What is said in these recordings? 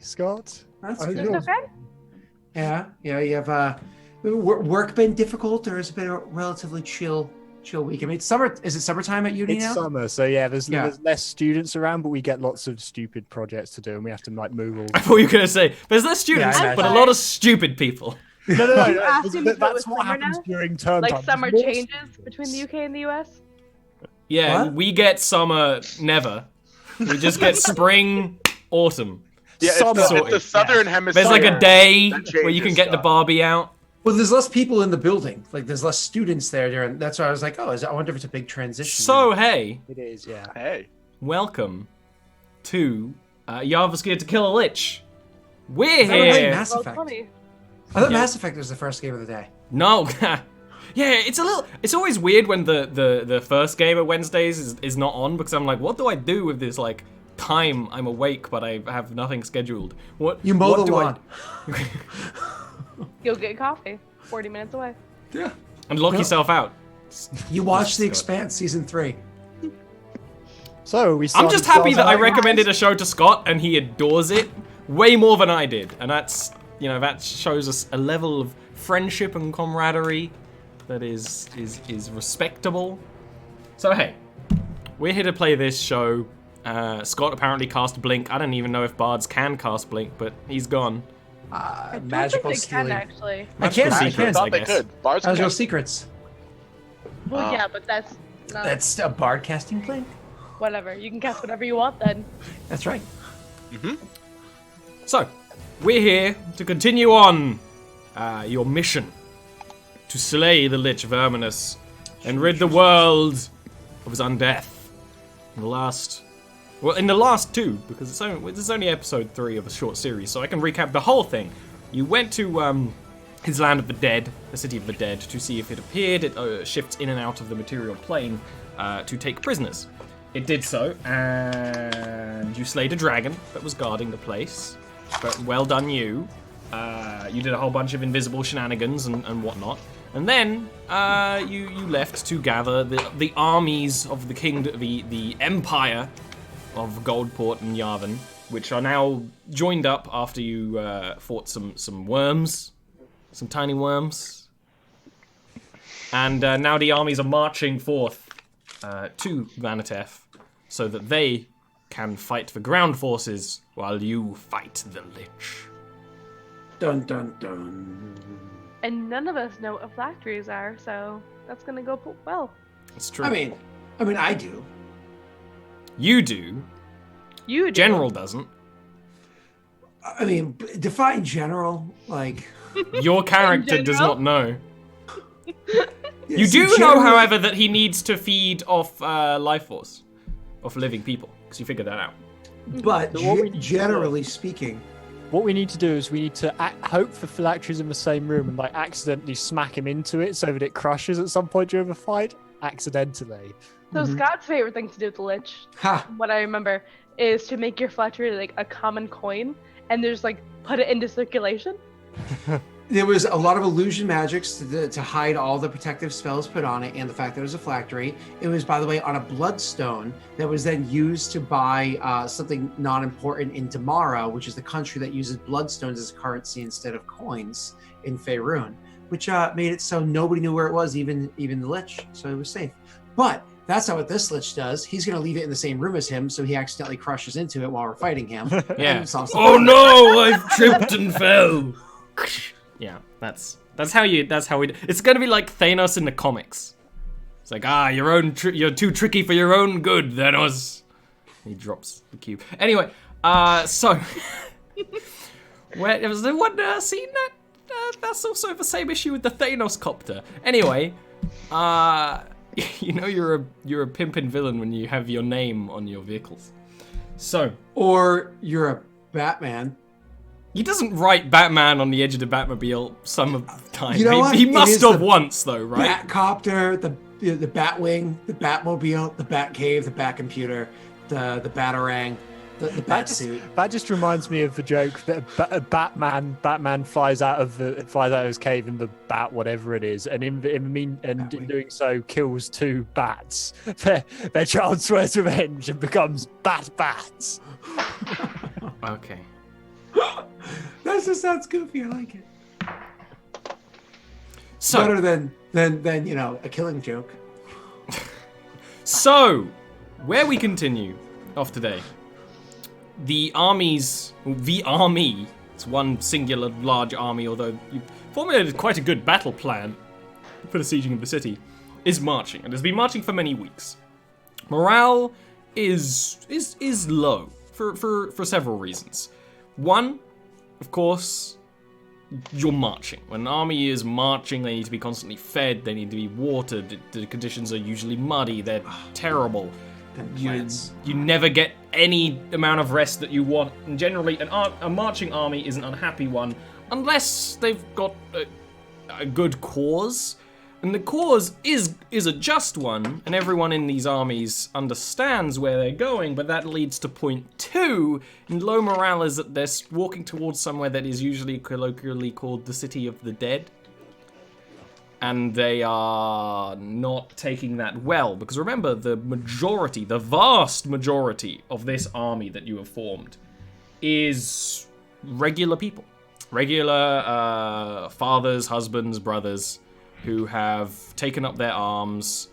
Scott. That's I good. know. Okay. Yeah. You have work been difficult, or has it been a relatively chill week? I mean, it's summer. Is it summertime at uni It's now? summer, so yeah, there's Yeah. less students around, but we get lots of stupid projects to do, and we have to like move all. I thought you were going to say, there's less students, Yeah, I but a imagine. lot of stupid people. No. asking me if it That's was what summer happens now? during term Like time. summer There's more changes between the UK and the US? Yeah, What? we get summer never. We just get spring, autumn. Yeah, Summer. it's the southern hemisphere. There's like a day That where you can changes get the stuff. Barbie out. Well, there's less people in the building. Like, there's less students there during. That's why I was like, oh, I wonder if it's a big transition. So, hey, It is, yeah. Hey. welcome to Jarviskjir to Kill a Lich. We're Is that right? here. Mass Well, Effect. funny. I thought Yeah. Mass Effect was the first game of the day. No. Yeah, it's always weird when the first game of Wednesdays is not on, because I'm like, what do I do with this, like, time I'm awake but I have nothing scheduled? What You mow what the do lawn. You'll get coffee 40 minutes away. Yeah. And lock Yeah. yourself out. You watch The Expanse season 3. So we. I'm just happy that I Started- recommended a show to Scott and he adores it way more than I did, and that's, you know, that shows us a level of friendship and camaraderie that is respectable. So hey, we're here to play this show. Scott apparently cast Blink. I don't even know if bards can cast Blink, but he's gone. I don't Magical think they can, stealing. actually. I can. I Secrets, can. I Thought they guess. could. Bars How's can. your secrets? Well, Oh. yeah, but that's not... That's a bard casting blink. Whatever. You can cast whatever you want then. That's right. So, we're here to continue on your mission to slay the Lich Verminus and rid the world of his undeath. In the last two, because this is only episode 3 of a short series, so I can recap the whole thing. You went to his land of the dead, the city of the dead, to see if it appeared. It shifts in and out of the material plane to take prisoners. It did so, and you slayed a dragon that was guarding the place. But well done, you. You did a whole bunch of invisible shenanigans and whatnot. And then you left to gather the armies of the kingdom, the empire of Goldport and Yavin, which are now joined up after you fought some worms, some tiny worms. And now the armies are marching forth to Vanateth so that they can fight the ground forces while you fight the Lich. Dun dun dun. And none of us know what phylacteries are, so that's gonna go well. It's true. I mean, I do. You do. You do. General doesn't. I mean, define general, like. Your character does general? not know. You Yes, do know, generally- however, that he needs to feed off life force, of living people, because you figured that out. But So what we need to generally speaking, What we need to do is we need to hope for phylacteries in the same room and like accidentally smack him into it so that it crushes at some point during the fight, accidentally. So Mhm. Scott's favorite thing to do with the Lich, ha, what I remember, is to make your phylactery like a common coin and just like put it into circulation. there was a lot of illusion magics to hide all the protective spells put on it, and the fact that it was a phylactery. It was, by the way, on a bloodstone that was then used to buy something non-important in Damara, which is the country that uses bloodstones as currency instead of coins in Faerun, which made it so nobody knew where it was, even the Lich, so it was safe. But that's not what this Lich does. He's going to leave it in the same room as him, so he accidentally crushes into it while we're fighting him. Yeah. and solves the Oh problem. no! I've tripped and fell. Yeah, that's how we. It's gonna be like Thanos in the comics. It's like, you're too tricky for your own good, Thanos. He drops the cube. Anyway, so where was the one scene that that's also the same issue with the Thanos copter. Anyway, you know you're a pimpin' villain when you have your name on your vehicles. So Or you're a Batman. he doesn't write Batman on the edge of the Batmobile some of the time. You know what? He It must is have the once though, right? Batcopter, the Batwing, the Batmobile, the Batcave, the Batcomputer, the Batarang, the Batsuit. That just reminds me of the joke that a Batman flies out of his cave in the bat, whatever it is, and in doing so kills 2 bats. Their child swears revenge and becomes bats. Okay. That just sounds goofy. I like it. So, Better than you know, a killing joke. So, where we continue off today, the army, it's one singular large army, although you formulated quite a good battle plan for the sieging of the city, is marching, and has been marching for many weeks. Morale is low for several reasons. One, of course, you're marching. When an army is marching, they need to be constantly fed, they need to be watered, the conditions are usually muddy, they're terrible. You never get any amount of rest that you want, and generally a marching army is an unhappy one, unless they've got a good cause. And the cause is a just one, and everyone in these armies understands where they're going, but that leads to point 2, and low morale is that they're walking towards somewhere that is usually colloquially called the City of the Dead. And they are not taking that well, because remember, the vast majority of this army that you have formed is regular people. Regular fathers, husbands, brothers, who have taken up their arms,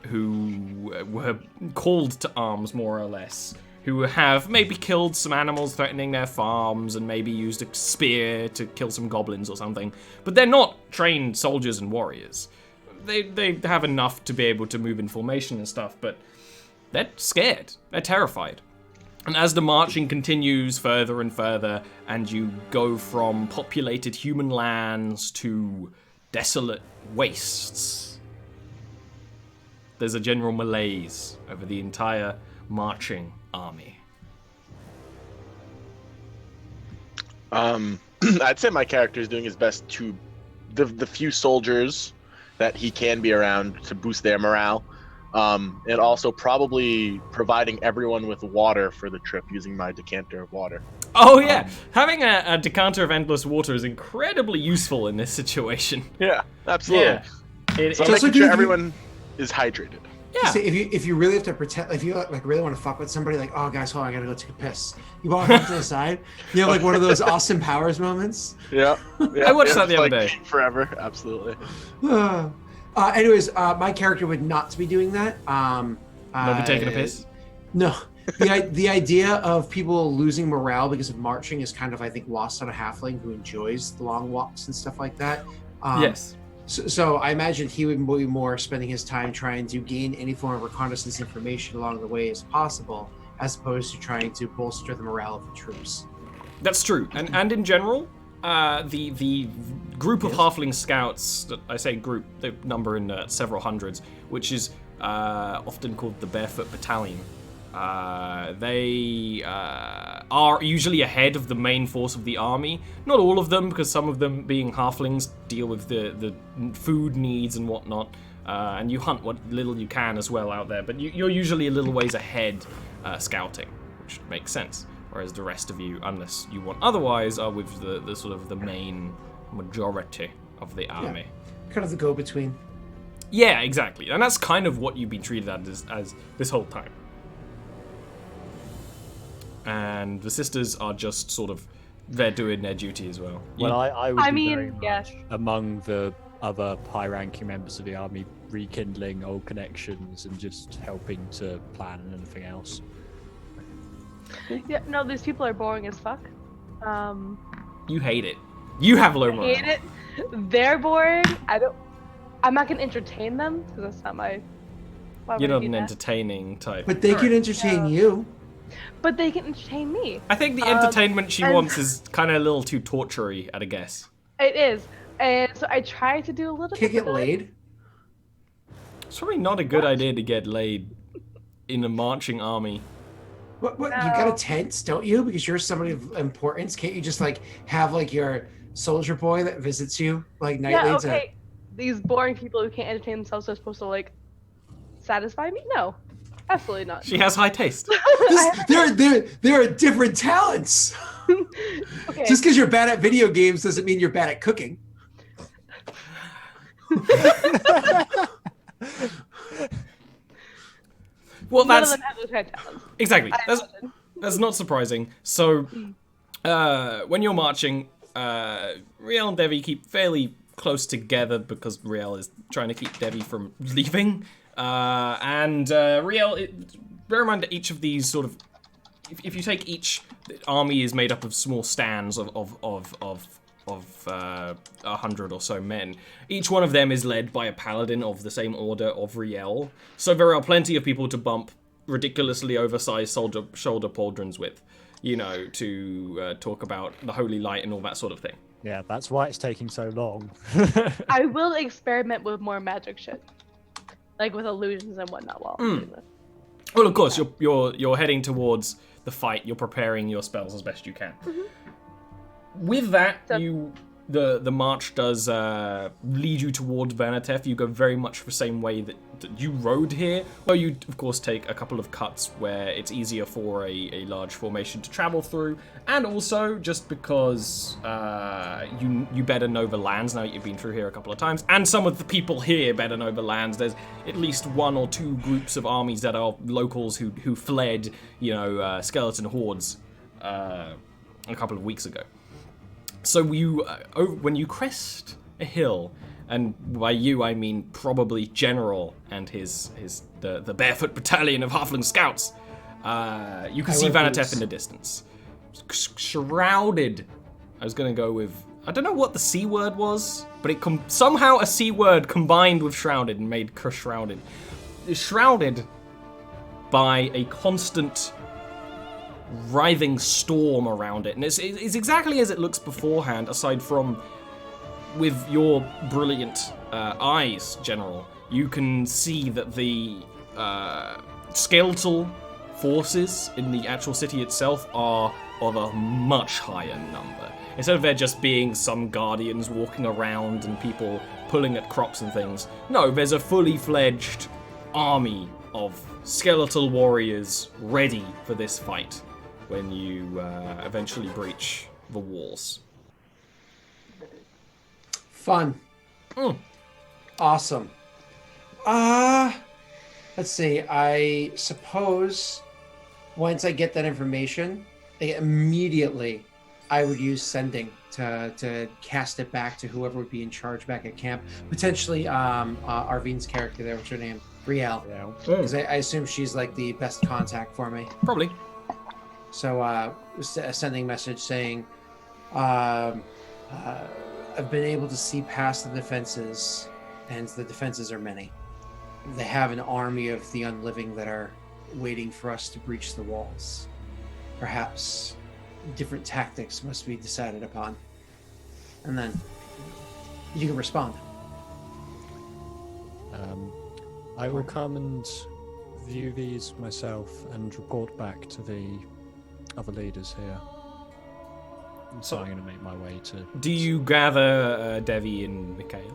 who were called to arms, more or less, who have maybe killed some animals threatening their farms and maybe used a spear to kill some goblins or something. But they're not trained soldiers and warriors. They have enough to be able to move in formation and stuff, but they're scared. They're terrified. And as the marching continues further and further, and you go from populated human lands to desolate wastes, there's a general malaise over the entire marching army. I'd say my character is doing his best to the few soldiers that he can be around to boost their morale, and also probably providing everyone with water for the trip using my decanter of water. Oh yeah, having a decanter of endless water is incredibly useful in this situation. Yeah, absolutely. Yeah. So making sure everyone is hydrated. Yeah. See, if you really have to pretend, if you like really want to fuck with somebody, like, oh guys, hold on, I gotta go take a piss. You walk off to the side. You have like one of those Austin Powers moments. Yeah. I watched that the other day. Forever, absolutely. Anyways, my character would not be doing that. Not be taking a piss? No. The idea of people losing morale because of marching is kind of, I think, lost on a halfling who enjoys the long walks and stuff like that. Yes. So I imagine he would be more spending his time trying to gain any form of reconnaissance information along the way as possible, as opposed to trying to bolster the morale of the troops. That's true, and in general, the group of halfling scouts, that I say group, they number in several hundreds, which is often called the Barefoot Battalion. They are usually ahead of the main force of the army. Not all of them, because some of them, being halflings, deal with the food needs and whatnot. And you hunt what little you can as well out there. But you're usually a little ways ahead scouting, which makes sense. Whereas the rest of you, unless you want otherwise, are with the sort of the main majority of the army. Yeah, kind of the go-between. Yeah, exactly. And that's kind of what you've been treated as this whole time. And the sisters are just sort of, they're doing their duty as well. Well, I would be very yes. much among the other high-ranking members of the army, rekindling old connections and just helping to plan and anything else. Yeah, no, these people are boring as fuck. You hate it. You have low morale. I hate it. They're boring. I'm not gonna entertain them because that's not my. Why would You're I not do an that? entertaining type. But they could entertain you. But they can entertain me. I think the entertainment she wants is kind of a little too torture-y at a guess. It is, and so I try to do a little. Can't bit get of that. laid. It's probably not a good idea to get laid in a marching army. What? No. You got a tent, don't you? Because you're somebody of importance. Can't you just like have like your soldier boy that visits you like nightly? Yeah, okay. These boring people who can't entertain themselves are supposed to like satisfy me? No, absolutely not. She has high taste. There are different talents. Okay. Just because you're bad at video games doesn't mean you're bad at cooking. Well, None of that's them have those kind of talents. exactly. I That's not surprising. So, when you're marching, Riel and Devi keep fairly close together because Riel is trying to keep Devi from leaving. And Riel, bear in mind that each of these sort of, if you take each army is made up of small stands of 100 or so men. Each one of them is led by a paladin of the same order of Riel. So there are plenty of people to bump ridiculously oversized shoulder pauldrons with, you know, to talk about the holy light and all that sort of thing. Yeah, that's why it's taking so long. I will experiment with more magic shit, like with illusions and whatnot while I'm doing this. Well, of course, you're heading towards the fight. You're preparing your spells as best you can. With that, So- the march does lead you towards Vanatef. You go very much the same way that you rode here. Well, you of course take a couple of cuts where it's easier for a large formation to travel through, and also just because you better know the lands now that you've been through here a couple of times, and some of the people here better know the lands. There's at least one or two groups of armies that are locals who fled, you know, skeleton hordes a couple of weeks ago. So you, when you crest a hill, and by you I mean probably General and the barefoot battalion of Halfling scouts, you can see Vanatef in the distance, shrouded. I was gonna go with, I don't know what the C word was, but it somehow a C word combined with shrouded and made shrouded. It's shrouded by a constant writhing storm around it, and it's exactly as it looks beforehand, aside from with your brilliant eyes, General. You can see that the skeletal forces in the actual city itself are of a much higher number. Instead of there just being some guardians walking around and people pulling at crops and things, no, there's a fully fledged army of skeletal warriors ready for this fight when you eventually breach the walls. Fun. Awesome. Let's see. I suppose once I get that information, immediately I would use sending to cast it back to whoever would be in charge back at camp. Potentially Arvine's character there, what's her name? Brielle. Because I assume she's like the best contact for me. Probably. So sending message saying, I've been able to see past the defenses, and the defenses are many. They have an army of the unliving that are waiting for us to breach the walls. Perhaps different tactics must be decided upon. And then you can respond. I will come and view these myself and report back to the other leaders here. So I'm going to make my way to... Do you gather Devi and Mikhail?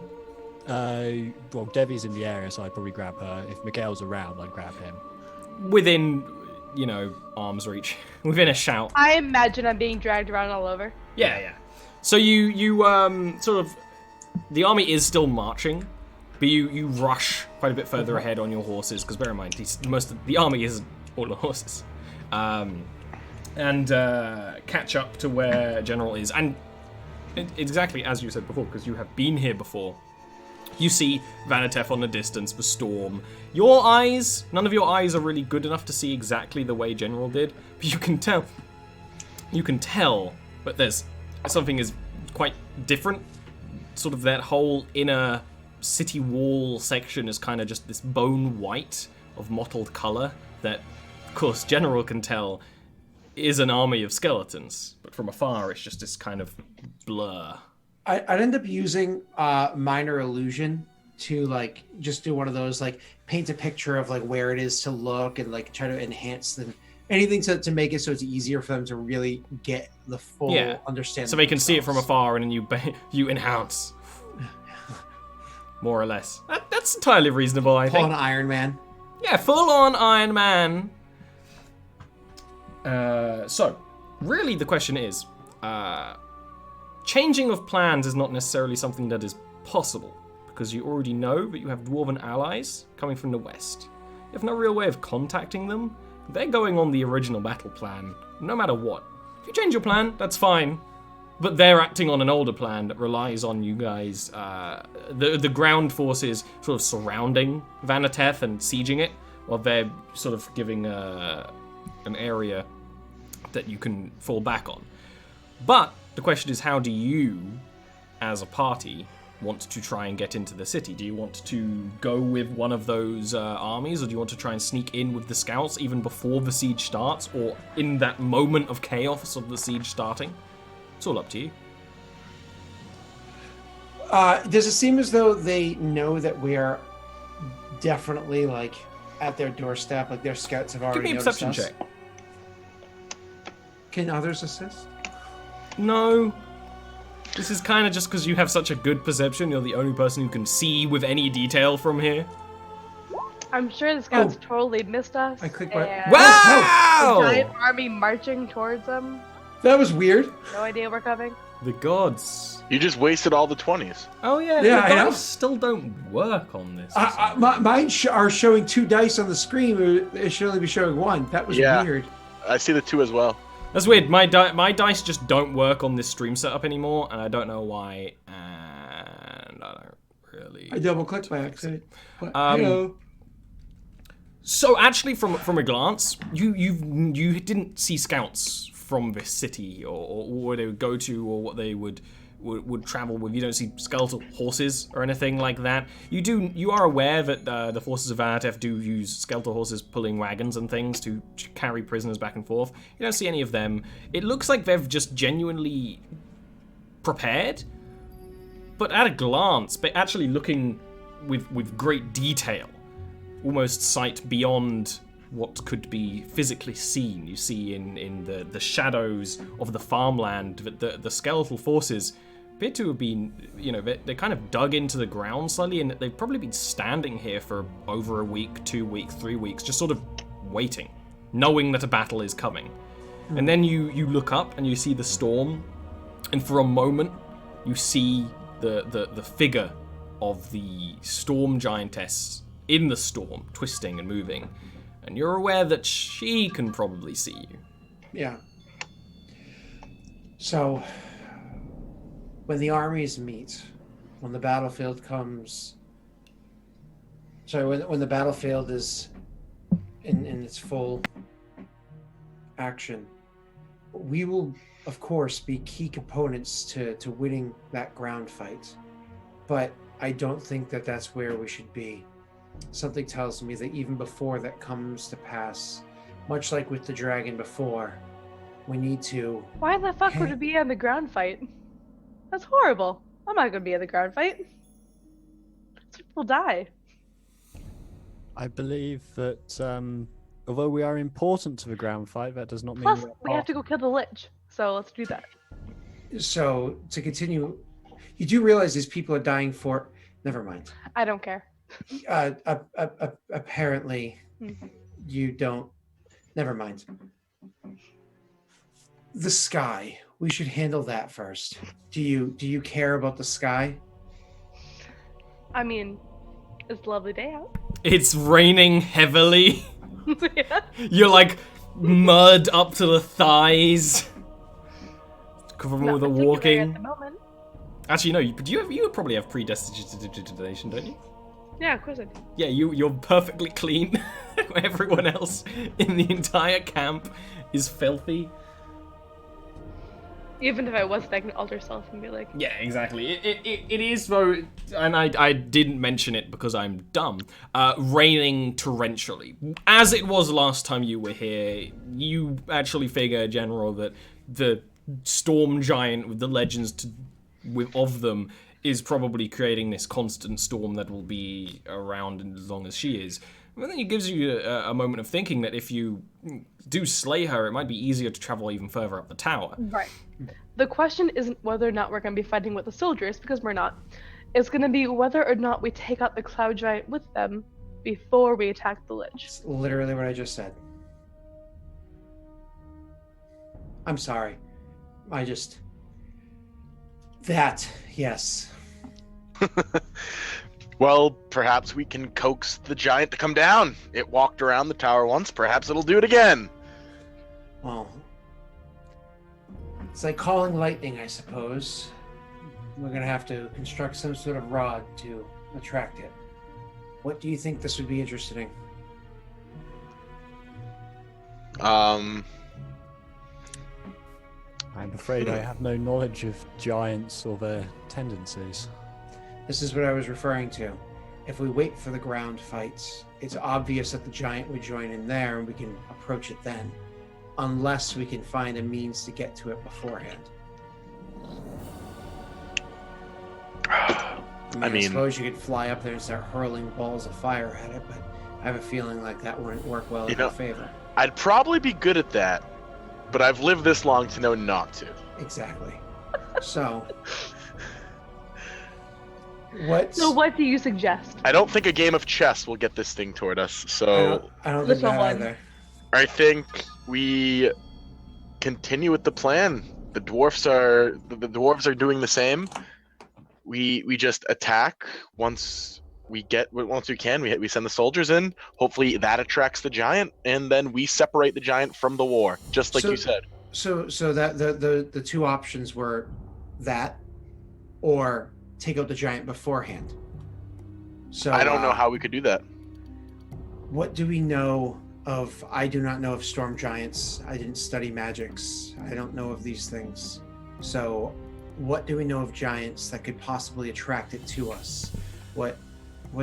Well, Devi's in the area, so I'd probably grab her. If Mikhail's around, I'd grab him. Within, you know, arm's reach. Within a shout. I imagine I'm being dragged around all over. Yeah. So you sort of... The army is still marching, but you rush quite a bit further ahead on your horses, because bear in mind, most of the army is all the horses. And catch up to where General is. And exactly as you said before, because you have been here before, you see Vanatef on the distance, the storm. Your eyes, none of your eyes are really good enough to see exactly the way General did, but you can tell that there's something is quite different. Sort of that whole inner city wall section is kind of just this bone white of mottled color that, of course, General can tell is an army of skeletons, but from afar it's just this kind of blur. I'd end up using minor illusion to like just do one of those like paint a picture of like where it is to look and like try to enhance anything to make it so it's easier for them to really get the full understanding. So they can see it from afar, and then you enhance, more or less. That's entirely reasonable, I think. Full on Iron Man. Yeah, full on Iron Man. So, really the question is, changing of plans is not necessarily something that is possible, because you already know that you have dwarven allies coming from the west. You have no real way of contacting them. They're going on the original battle plan, no matter what. If you change your plan, that's fine. But they're acting on an older plan that relies on you guys, the ground forces sort of surrounding Vanateth and sieging it, while they're sort of giving an area that you can fall back on. But the question is, how do you, as a party, want to try and get into the city? Do you want to go with one of those armies, or do you want to try and sneak in with the scouts even before the siege starts, or in that moment of chaos of the siege starting? It's all up to you. Does it seem as though they know that we are definitely like at their doorstep? Like their scouts have already Give me a noticed perception us? check. Can others assist? No. This is kind of just because you have such a good perception. You're the only person who can see with any detail from here. I'm sure the scouts totally missed us. I clicked my- and Wow! a giant army marching towards them. That was weird. No idea we're coming. The gods. You just wasted all the 20s. Oh yeah, Yeah, the I know. dice still don't work on this. Mine are showing 2 dice on the screen. It should only be showing 1. That was Yeah. weird. I see the 2 as well. That's weird. My dice just don't work on this stream setup anymore, and I don't know why. And I don't really. I double clicked by accident. But, Um, hello. So actually, from a glance, you didn't see scouts from this city, or where they would go to, or what they would travel with. You don't see skeletal horses or anything like that. You are aware that the forces of Vanatef do use skeletal horses pulling wagons and things to carry prisoners back and forth. You don't see any of them. It looks like they've just genuinely prepared, but at a glance, but actually looking with great detail, almost sight beyond what could be physically seen. You see in the shadows of the farmland that the skeletal forces appear to have been, they kind of dug into the ground slightly, and they've probably been standing here for over a week, 2 weeks, 3 weeks, just sort of waiting, knowing that a battle is coming. And then you look up and you see the storm, and for a moment you see the figure of the storm giantess in the storm, twisting and moving. And you're aware that she can probably see you. Yeah. So, when the armies meet, when the battlefield comes... Sorry, when the battlefield is in its full action, we will, of course, be key components to winning that ground fight. But I don't think that that's where we should be. Something tells me that even before that comes to pass, much like with the dragon before, we need to... Why the fuck would it be in the ground fight? That's horrible. I'm not gonna be in the ground fight. People die. I believe that although we are important to the ground fight, that does not mean Plus, we're we have to go kill the Lich. So let's do that. So, to continue, you do realize these people are dying for... Never mind. I don't care. Apparently, you don't... Never mind. The sky. We should handle that first. Do you care about the sky? I mean, it's a lovely day out. It's raining heavily. Yeah. You're like mud up to the thighs from all Not the particularly walking. At the moment. Actually, no. You probably have predestination, don't you? Yeah, of course I do. Yeah, you're perfectly clean. Everyone else in the entire camp is filthy. Even if I was, I can alter self and be like, Yeah, exactly. It is though, and I didn't mention it because I'm dumb. Raining torrentially, as it was last time you were here. You actually figure, General, that the storm giant with the legends of them is probably creating this constant storm that will be around as long as she is. And then it gives you a moment of thinking that if you do slay her, it might be easier to travel even further up the tower. right. The question isn't whether or not we're going to be fighting with the soldiers, because we're not. It's going to be whether or not we take out the cloud giant with them before we attack the Lich. It's literally what I just said. I'm sorry. Yes. Well, perhaps we can coax the giant to come down. It walked around the tower once. Perhaps it'll do it again. Well, It's like calling lightning, I suppose. We're gonna have to construct some sort of rod to attract it. What do you think this would be interested in? I'm afraid I have no knowledge of giants or their tendencies. This is what I was referring to. If we wait for the ground fights, it's obvious that the giant would join in there and we can approach it then. Unless we can find a means to get to it beforehand. I suppose you could fly up there and start hurling balls of fire at it, but I have a feeling like that wouldn't work well in our favor. I'd probably be good at that, but I've lived this long to know not to. Exactly. So, So what do you suggest? I don't think a game of chess will get this thing toward us, so I don't think that either. I think we continue with the plan. The dwarves are doing the same. We just attack once we can. We send the soldiers in. Hopefully that attracts the giant, and then we separate the giant from the war, just like you said. So that the two options were that, or take out the giant beforehand. So I don't know how we could do that. What do we know of? I do not know of storm giants. I didn't study magics. I don't know of these things. So what do we know of giants that could possibly attract it to us? What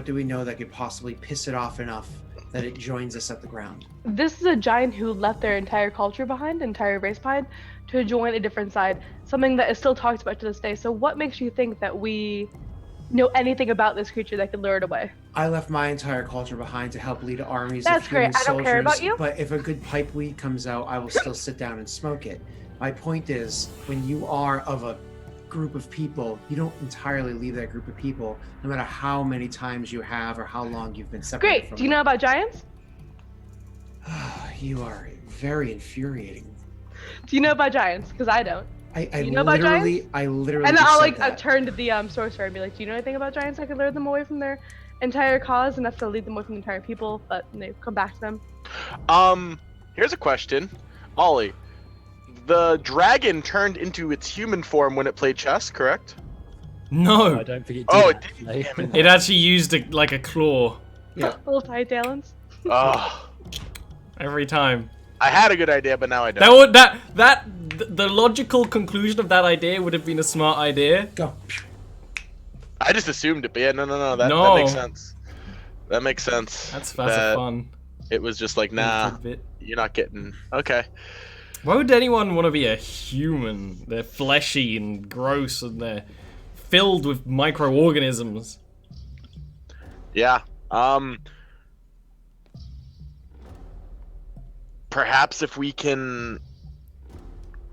do we know that could possibly piss it off enough that it joins us at the ground? This is a giant who left their entire culture behind, entire race behind, to join a different side, something that is still talked about to this day. So what makes you think that we know anything about this creature that could lure it away? I left my entire culture behind to help lead armies That's of human great. I don't soldiers, care about you. But if a good pipe weed comes out, I will still sit down and smoke it. My point is, when you are of a group of people, you don't entirely leave that group of people, no matter how many times you have or how long you've been separated Great. from Do you know about giants? You are very infuriating. Do you know about giants? Because I don't. I know about literally And just I'll said that. turn to the sorcerer and be like, do you know anything about giants that could lure them away from their entire cause, enough to lead them away from the entire people, but they come back to them? Here's a question. Ollie, the dragon turned into its human form when it played chess, correct? No. I don't think it did. Oh, it actually. didn't. Damn it. It actually used a claw Yeah. Little tiny talons. Oh, every time. I had a good idea, but now I don't. The logical conclusion of that idea would have been a smart idea. Go. I just assumed it, but yeah, no. That makes sense. That makes sense. That's fun. It was just like, nah, Tidbit. you're not getting. Okay. Why would anyone want to be a human? They're fleshy and gross and they're filled with microorganisms. Yeah. Perhaps if we can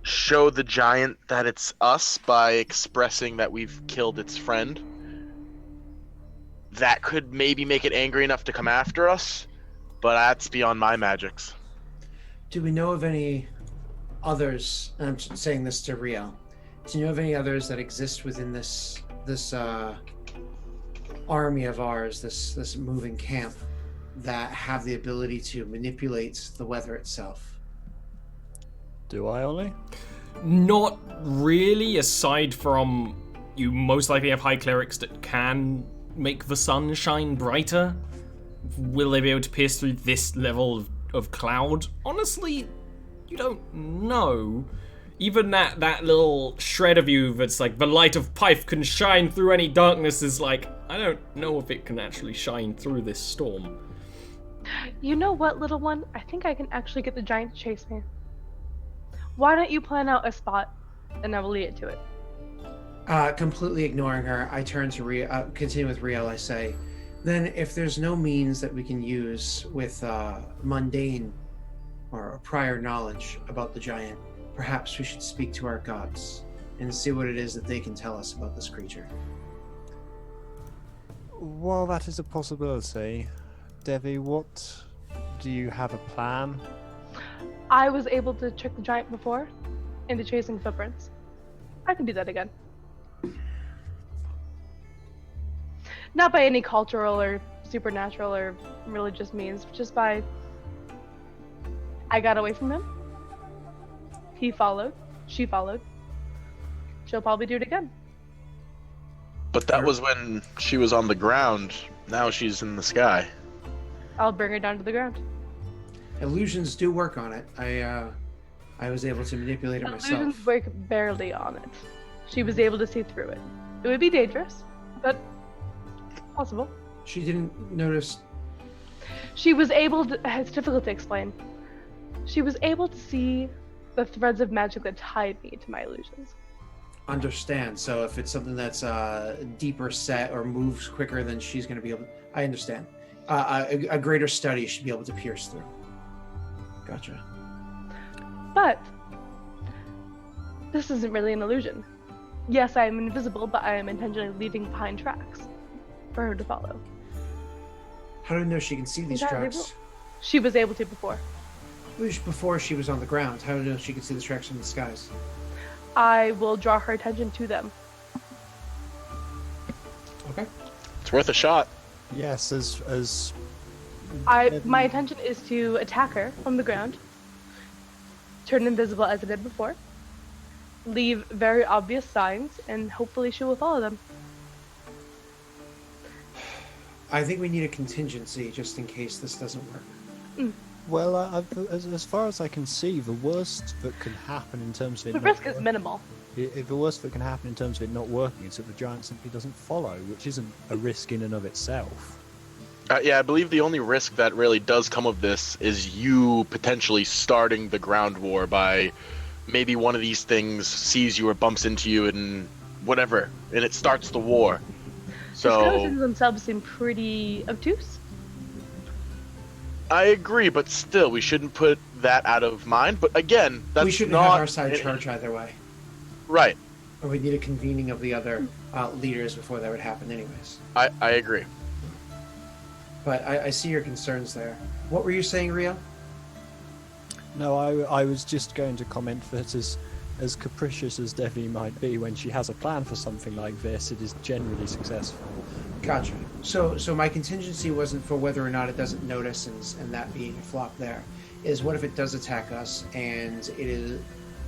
show the giant that it's us by expressing that we've killed its friend, that could maybe make it angry enough to come after us, but that's beyond my magics. Do we know of any others, and I'm saying this to Rio, do you know of any others that exist within this army of ours, this moving camp, that have the ability to manipulate the weather itself? Do I, Ollie? Not really, aside from you most likely have high clerics that can make the sun shine brighter. Will they be able to pierce through this level of cloud? Honestly, you don't know. Even that little shred of you that's like, the light of Pyth can shine through any darkness is like, I don't know if it can actually shine through this storm. You know what, little one? I think I can actually get the giant to chase me. Why don't you plan out a spot, and I will lead it to it. Completely ignoring her, I turn to Rio, continue with Rio, I say, then if there's no means that we can use with mundane or prior knowledge about the giant, perhaps we should speak to our gods and see what it is that they can tell us about this creature. Well, that is a possibility. Devi, what do you have a plan? I was able to trick the giant before into chasing footprints. I can do that again. Not by any cultural or supernatural or religious means, just by I got away from him. He followed. She followed. she'll probably do it again. But that was when she was on the ground. Now she's in the sky. I'll bring her down to the ground. Illusions do work on it. I was able to manipulate it myself. Illusions work barely on it. She was able to see through it. It would be dangerous, but possible. She didn't notice. She was able to, it's difficult to explain. She was able to see the threads of magic that tied me to my illusions. Understand. So if it's something that's deeper set or moves quicker, then she's going to be able. I understand. A greater study should be able to pierce through. Gotcha. But this isn't really an illusion. Yes, I am invisible, but I am intentionally leaving behind tracks for her to follow. How do you know she can see these Entirely tracks? She was able to before. Before she was on the ground. How do you know she can see the tracks in the skies? I will draw her attention to them. Okay. It's worth a shot. Yes, as My intention is to attack her from the ground, turn invisible as I did before, leave very obvious signs, and hopefully she will follow them. I think we need a contingency just in case this doesn't work. well, as far as I can see, the worst that can happen in terms of it. The risk is minimal. If the worst that can happen in terms of it not working is that the giant simply doesn't follow, which isn't a risk in and of itself. Yeah, I believe the only risk that really does come of this is you potentially starting the ground war by maybe one of these things sees you or bumps into you and whatever, and it starts the war. The So skeletons themselves seem pretty obtuse. I agree, but still, we shouldn't put that out of mind. But again, that's We shouldn't not have our side charge either way. right. Or we need a convening of the other leaders before that would happen anyways. I agree. But I see your concerns there. What were you saying, Rio? No, I was just going to comment that as capricious as Devi might be, when she has a plan for something like this, it is generally successful. Gotcha. So my contingency wasn't for whether or not it doesn't notice and that being a flop there. Is what if it does attack us and it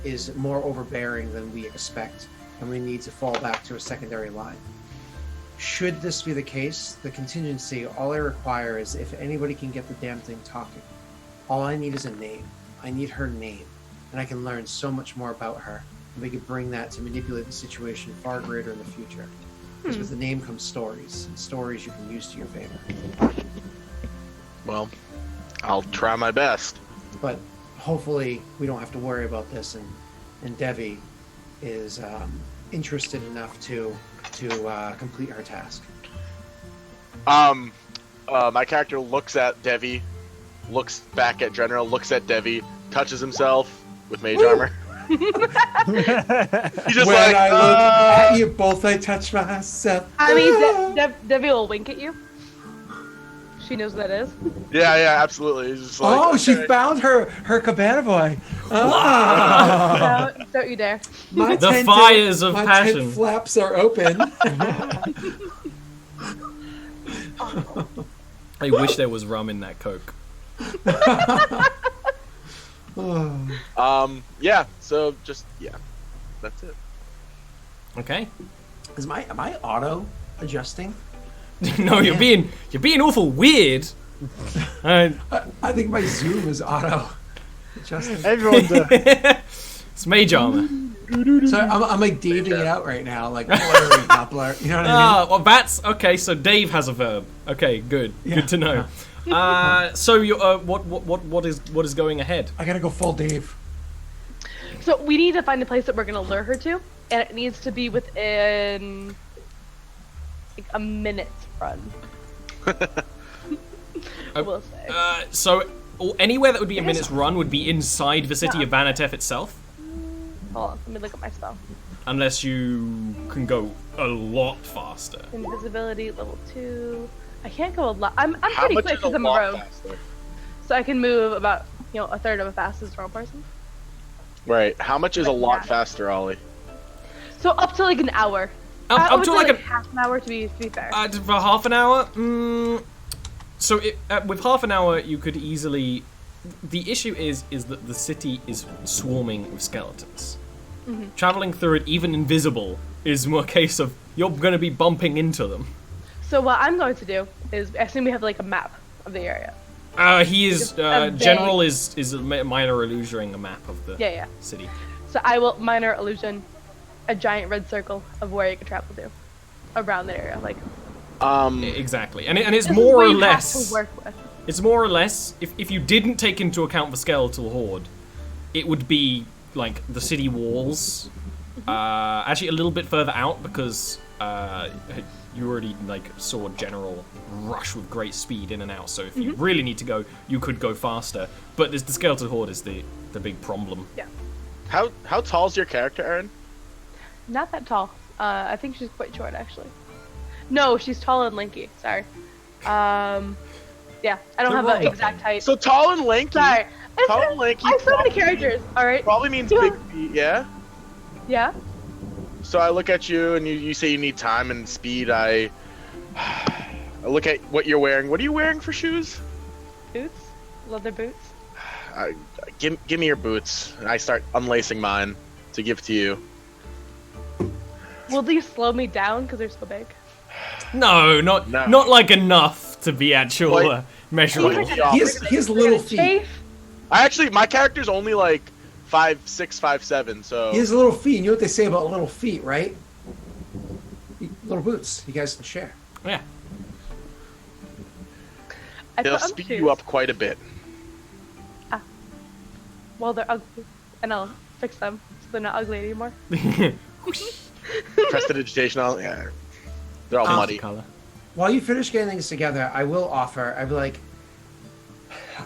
is more overbearing than we expect and we need to fall back to a secondary line. Should this be the case, the contingency, all I require is if anybody can get the damn thing talking. All I need is a name. I need her name. And I can learn so much more about her. And we can bring that to manipulate the situation far greater in the future. Because with the name comes stories. And stories you can use to your favor. Well, I'll try my best. But hopefully we don't have to worry about this and Devi is interested enough to complete her task. My character looks at Devi, looks back at General, looks at Devi, touches himself with mage armor. He's just When like, I look at you both, I touch myself. I mean, Devi will wink at you. She knows what that is. yeah, absolutely. He's just like, Oh, she okay. found her cabana boy. Ah. Don't you dare. My The tent- fires of my passion. tent flaps are open. I wish there was rum in that Coke. Yeah. So just that's it. Okay. Am I auto adjusting? No, you're being awful weird. I think my zoom is auto adjusting. Everyone It's mage armor. So I'm like daving it out right now, like blur and not blur. You know what I mean? Ah, well, that's okay. So Dave has a verb. Okay, good. Yeah. Good to know. So you what is going ahead? I gotta go full Dave. So we need to find a place that we're going to lure her to, and it needs to be within like a minute's run. We'll say. So anywhere that would be a minute's run would be inside the city of Vanatef itself, Hold on, let me look at my spell. unless you can go a lot faster. Invisibility level 2. I can't go a lot. I'm How pretty much quick is a because I'm a lot rogue, faster? so I can move about a third of a fast as a normal person. Right. How much is a Like lot that. faster, Ollie? So up to like an hour. Up I would to say, like half an hour to be fair. for half an hour. So with half an hour, you could easily. The issue is that the city is swarming with skeletons. Traveling through it, even invisible, is more a case of you're going to be bumping into them. So what I'm going to do is, I assume we have like a map of the area. He is general is a minor illusioning a map of the city. So I will minor illusion a giant red circle of where you can travel to around the area, like. Exactly, and it's more or less. To work with. It's more or less if you didn't take into account the skeletal horde, it would be like the city walls. Actually, a little bit further out because you already like saw General rush with great speed in and out. So if you really need to go, you could go faster. But the skeletal horde is the big problem. Yeah. How tall is your character, Erin? Not that tall. I think she's quite short, actually. No, she's tall and lanky. Sorry. Yeah, I don't have an exact height. So tall and lanky. Sorry. Tall and lanky. I have so many characters. All right. Probably means big feet. Yeah. Yeah. So I look at you and you say you need time and speed. I look at what you're wearing. What are you wearing for shoes? Boots. Leather boots. Give me your boots. I start unlacing mine to give to you. Will these slow me down because they're so big? No, not like enough to be actual measurable. His little feet. My character's only like 5'6", 5'7", so. He has little feet. You know what they say about little feet, right? Little boots. You guys can share. Yeah. They'll speed you up quite a bit. Well, they're ugly, and I'll fix them so they're not ugly anymore. Prestidigitation, yeah. They're all muddy. Color. While you finish getting things together, I will offer, I'd be like,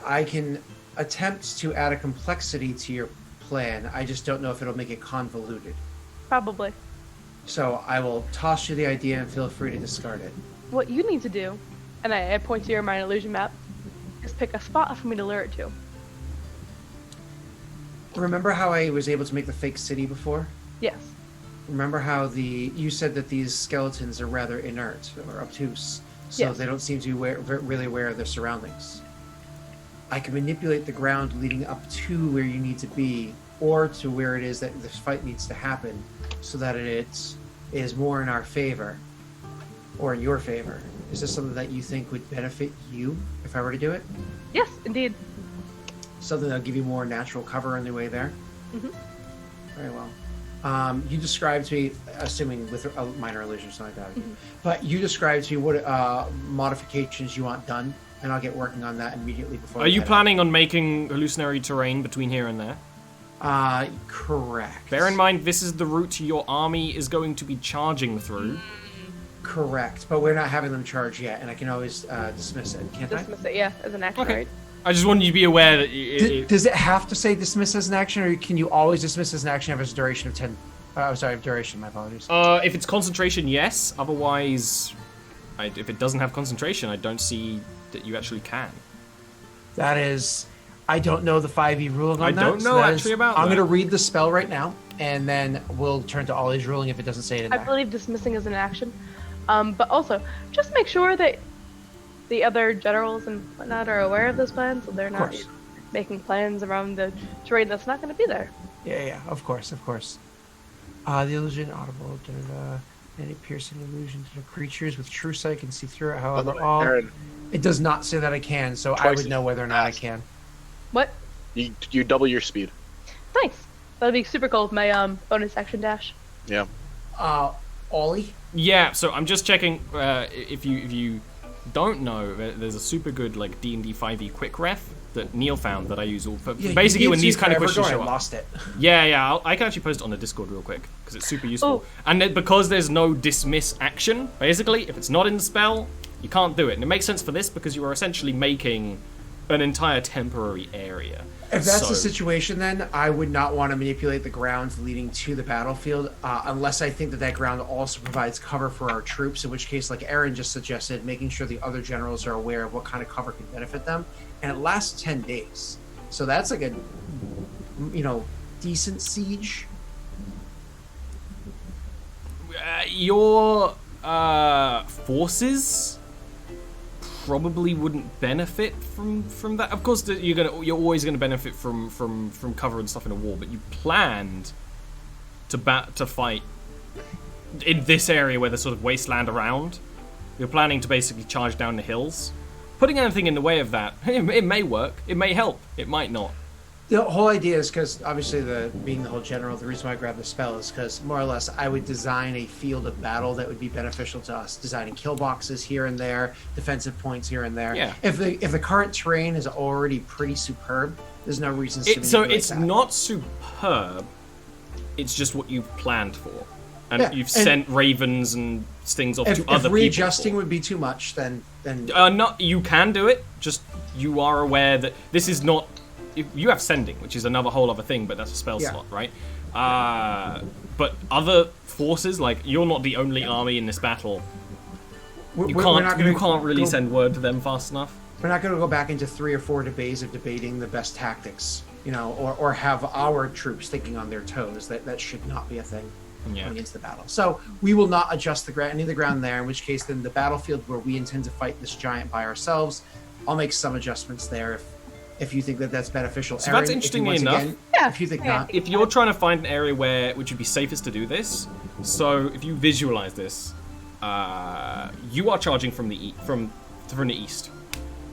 I can attempt to add a complexity to your plan. I just don't know if it'll make it convoluted. Probably. So I will toss you the idea and feel free to discard it. What you need to do, and I point to your minor illusion map, is pick a spot for me to lure it to. Remember how I was able to make the fake city before? Yes. Remember how you said that these skeletons are rather inert or obtuse, so they don't seem to be really aware of their surroundings. I can manipulate the ground leading up to where you need to be, or to where it is that this fight needs to happen, so that it is more in our favor, or in your favor. Is this something that you think would benefit you if I were to do it? Yes, indeed. Something that'll give you more natural cover on the way there? Very well. You described to me, assuming with a minor illusion or something like that, but you described to me what modifications you want done, and I'll get working on that immediately before. Are you planning on making hallucinatory terrain between here and there? Correct. Bear in mind, this is the route your army is going to be charging through. Correct, but we're not having them charge yet, and I can always dismiss it, can't I? Dismiss it, yeah, as an action, Okay. right? I just wanted you to be aware that Does it have to say dismiss as an action, or can you always dismiss as an action if it's a duration of 10? Duration, my apologies. if it's concentration, yes. Otherwise, if it doesn't have concentration, I don't see that you actually can. That is, I don't know the 5e ruling on that. I don't know actually about that. I'm going to read the spell right now, and then we'll turn to Ollie's ruling if it doesn't say it in I there. believe dismissing is an action. But also, just make sure that the other generals and whatnot are aware of this plan, so they're not making plans around the terrain that's not going to be there. Yeah, of course. The illusion audible. Any piercing illusion to the creatures with true sight can see through it. However, Aaron, it does not say that I can, so I would know whether or not I can. What? You double your speed. Nice. That'll be super cool with my bonus action dash. Yeah. Ollie? Yeah, so I'm just checking if you don't know, there's a super good like D&D 5e quick ref that Neil found that I use all for basically when these kind of questions show up. I lost it. Yeah, I can actually post it on the Discord real quick because it's super useful. And because there's no dismiss action, basically, if it's not in the spell, you can't do it. And it makes sense for this because you are essentially making an entire temporary area. If that's the situation, then I would not want to manipulate the ground leading to the battlefield unless I think that ground also provides cover for our troops, in which case, like Aaron just suggested, making sure the other generals are aware of what kind of cover can benefit them. And it lasts 10 days. So that's like a, decent siege. Your forces probably wouldn't benefit from that. Of course, you're always gonna benefit from cover and stuff in a war, but you planned to fight in this area where there's sort of wasteland around. You're planning to basically charge down the hills. Putting anything in the way of that, it may work, it may help, it might not. The whole idea is because, obviously, being the whole general, the reason why I grabbed the spell is because, more or less, I would design a field of battle that would be beneficial to us. Designing kill boxes here and there, defensive points here and there. Yeah. If the current terrain is already pretty superb, there's no reason to So manipulate it's that. not superb, it's just what you've planned for. And Yeah, you've and sent ravens and stings off If, to if other readjusting people. would be too much, then Not you can do it. Just you are aware that this is not. You have sending, which is another whole other thing, but that's a spell Yeah. slot, right? But other forces, like you're not the only army in this battle. we're You not gonna can't really go- send word to them fast enough. We're not going to go back into 3 or 4 debates of debating the best tactics, or have our troops thinking on their toes. That should not be a thing Yeah. going into the battle. So we will not adjust any of the ground there. In which case, then the battlefield where we intend to fight this giant by ourselves, I'll make some adjustments there if you think that that's beneficial. So Aaron, that's if you interestingly once enough- again- Yeah. If you think Yeah. not, If you're trying to find an area which would be safest to do this, so if you visualize this, you are charging from the east.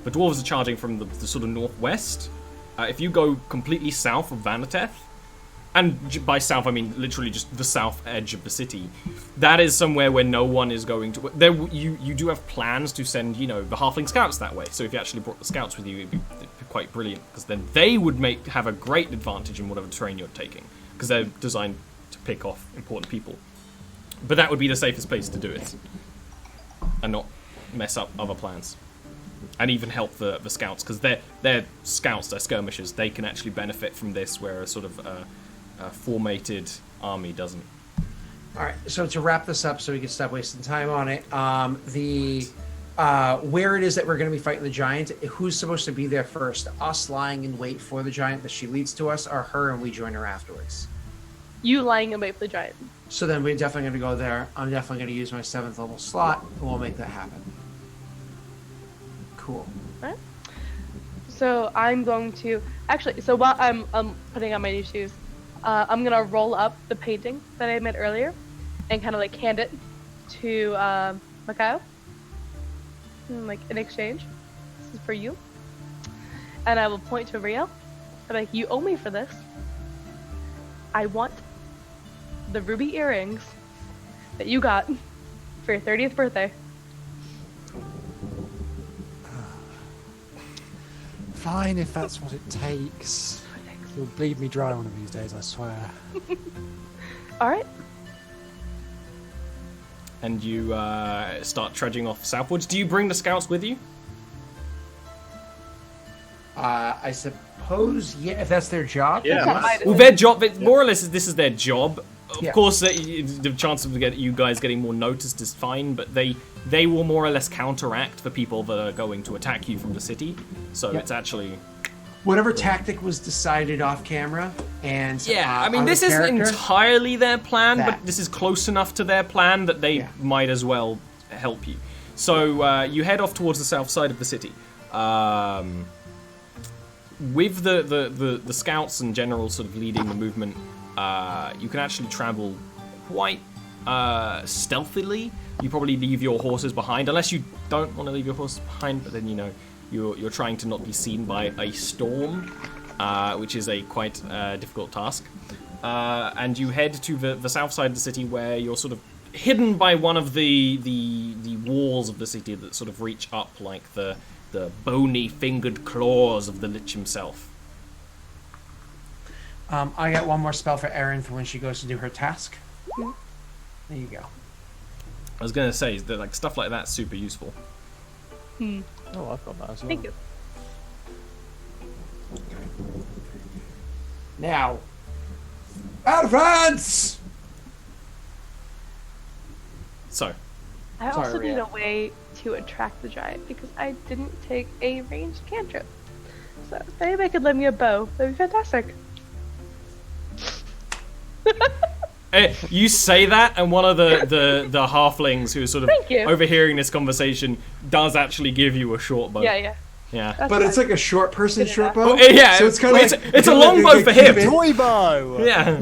The dwarves are charging from the sort of northwest. If you go completely south of Vanateth, and by south I mean literally just the south edge of the city, that is somewhere where no one is going to. You do have plans to send the halfling scouts that way. So if you actually brought the scouts with you, it'd be quite brilliant, because then they would have a great advantage in whatever terrain you're taking, because they're designed to pick off important people. But that would be the safest place to do it, and not mess up other plans. And even help the scouts, because they're scouts, they're skirmishers. They can actually benefit from this, where a sort of a formated army doesn't. all right. So to wrap this up, so we can stop wasting time on it. Where it is that we're going to be fighting the giant, who's supposed to be there first? Us lying in wait for the giant that she leads to us, or her and we join her afterwards? You lying in wait for the giant. So then we're definitely going to go there. I'm definitely going to use my 7th level slot, and we'll make that happen. Cool. Right? So I'm going to actually. So while I'm putting on my new shoes, I'm gonna roll up the painting that I made earlier, and kind of like hand it to Mikhail, like in exchange. This is for you. And I will point to Riel. I'm like, you owe me for this. I want the ruby earrings that you got for your 30th birthday. Fine, if that's what it takes. You'll bleed me dry one of these days, I swear. All right. And you start trudging off southwards. Do you bring the scouts with you? I suppose, yeah, if that's their job. Yeah. yes. Well, their job, more or less, this is their job. Of Yeah. course, the chance of you guys getting more noticed is fine, but they will more or less counteract the people that are going to attack you from the city. So Yep. it's actually... Whatever tactic was decided off camera, and Yeah, I mean, on the this isn't character, entirely their plan, That. but this is close enough to their plan that they Yeah. might as well help you. So you head off towards the south side of the city. With the scouts and general sort of leading the movement, you can actually travel quite stealthily. You probably leave your horses behind, unless you don't want to leave your horses behind, but then you're trying to not be seen by a storm, which is a quite difficult task. And you head to the south side of the city, where you're sort of hidden by one of the walls of the city that sort of reach up like the bony fingered claws of the Lich himself. I got one more spell for Erin for when she goes to do her task. Yeah. There you go. I was gonna say that like stuff like that's super useful. Oh, I've got that as well. Thank you. Now, advance! So I Sorry, also need Rhea. a way to attract the giant because I didn't take a ranged cantrip. So maybe I could lend me a bow. That'd be fantastic. you say that, and one of the halflings who is sort of Thank you. overhearing this conversation does actually give you a short bow. Yeah. Yeah. That's But it's fine. like a short person Good short enough. bow. Yeah, So it's kind of it's a long bow for him. Toy bow! Yeah.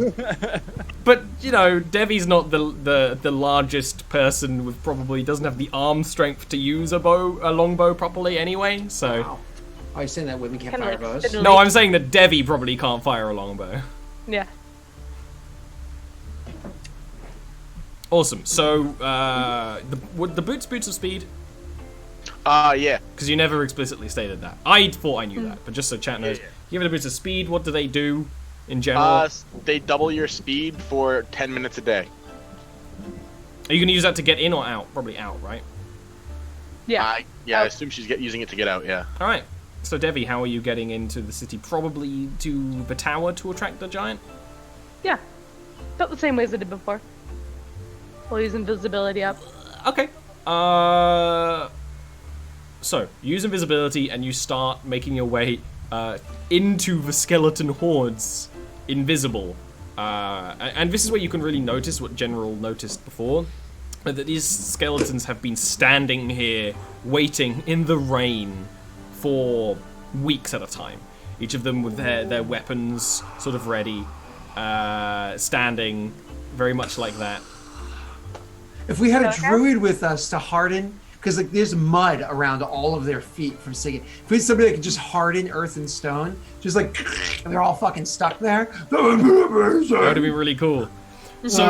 But Devi's not the largest person with probably doesn't have the arm strength to use a longbow properly anyway. So. Wow. Oh, you're saying that women can't Kinda fire like bows? spindly. No, I'm saying that Devi probably can't fire a longbow. Yeah. Awesome. So the boots of speed. Yeah. Because you never explicitly stated that. I thought I knew that, but just so chat knows. Give it a boost of speed. What do they do in general? They double your speed for 10 minutes a day. Are you going to use that to get in or out? Probably out, right? Yeah. I assume she's using it to get out, yeah. All right. So, Devi, how are you getting into the city? Probably to the tower to attract the giant? Yeah. Felt the same way as I did before. We'll use invisibility up. Okay. So, you use invisibility and you start making your way into the skeleton hordes, invisible. And this is where you can really notice what General noticed before, that these skeletons have been standing here, waiting in the rain for weeks at a time. Each of them with their weapons sort of ready, standing very much like that. If we had a druid with us to harden, because like there's mud around all of their feet from singing. If we had somebody that could just harden earth and stone, just like, and they're all fucking stuck there. That That would have been really cool. So,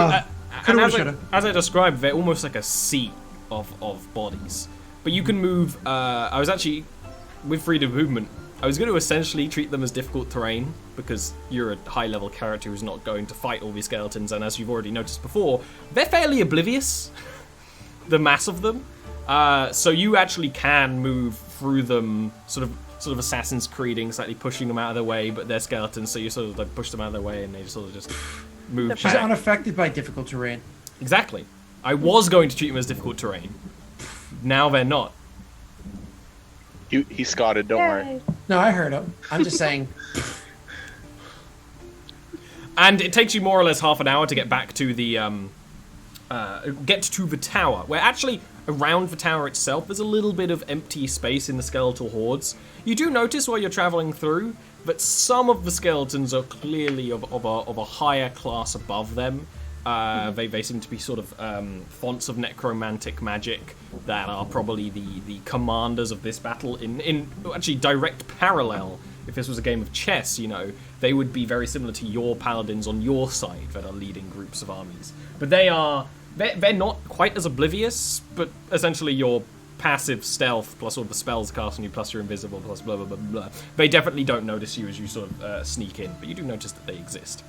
and as I described, they're almost like a sea of bodies. But you can move. I was actually, with freedom of movement, I was going to essentially treat them as difficult terrain, because you're a high-level character who's not going to fight all these skeletons, and as you've already noticed before, they're fairly oblivious, the mass of them. So you actually can move through them, sort of Assassin's Creeding, slightly pushing them out of their way, but they're skeletons, so you sort of like push them out of their way, and they sort of just move She's back. unaffected by difficult terrain. Exactly. I was going to treat them as difficult terrain. Now they're not. He scotted, don't worry. No, I heard him. I'm just saying. And it takes you more or less half an hour to get back to the tower, where actually around the tower itself there's a little bit of empty space in the skeletal hordes. You do notice while you're traveling through that some of the skeletons are clearly of a higher class above them. They seem to be sort of fonts of necromantic magic that are probably the commanders of this battle in actually direct parallel. If this was a game of chess, they would be very similar to your paladins on your side that are leading groups of armies. But they're not quite as oblivious, but essentially your passive stealth plus all the spells cast on you plus you're invisible plus blah blah blah blah. They definitely don't notice you as you sort of sneak in, but you do notice that they exist.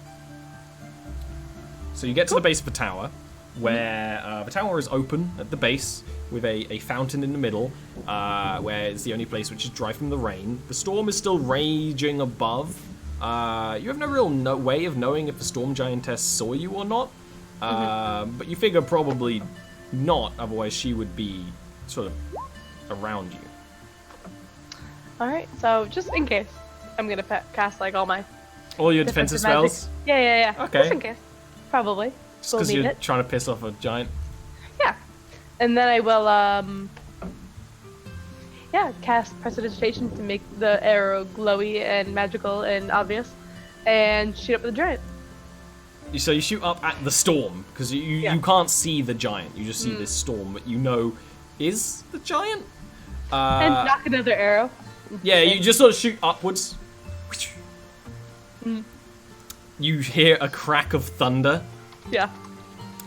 So you get to the base of the tower, where the tower is open at the base with a fountain in the middle, where it's the only place which is dry from the rain. The storm is still raging above. You have no real way of knowing if the storm giantess saw you or not, but you figure probably not, otherwise she would be sort of around you. Alright, so just in case, I'm gonna cast like all your defensive spells? Yeah. Okay. Just in case. Probably. Just because you're trying to piss off a giant? Yeah. And then I will, cast Prestidigitation to make the arrow glowy and magical and obvious, and shoot up with the giant. So you shoot up at the storm, because you can't see the giant, you just see this storm that is the giant? And knock another arrow. Yeah, you just sort of shoot upwards. You hear a crack of thunder. Yeah.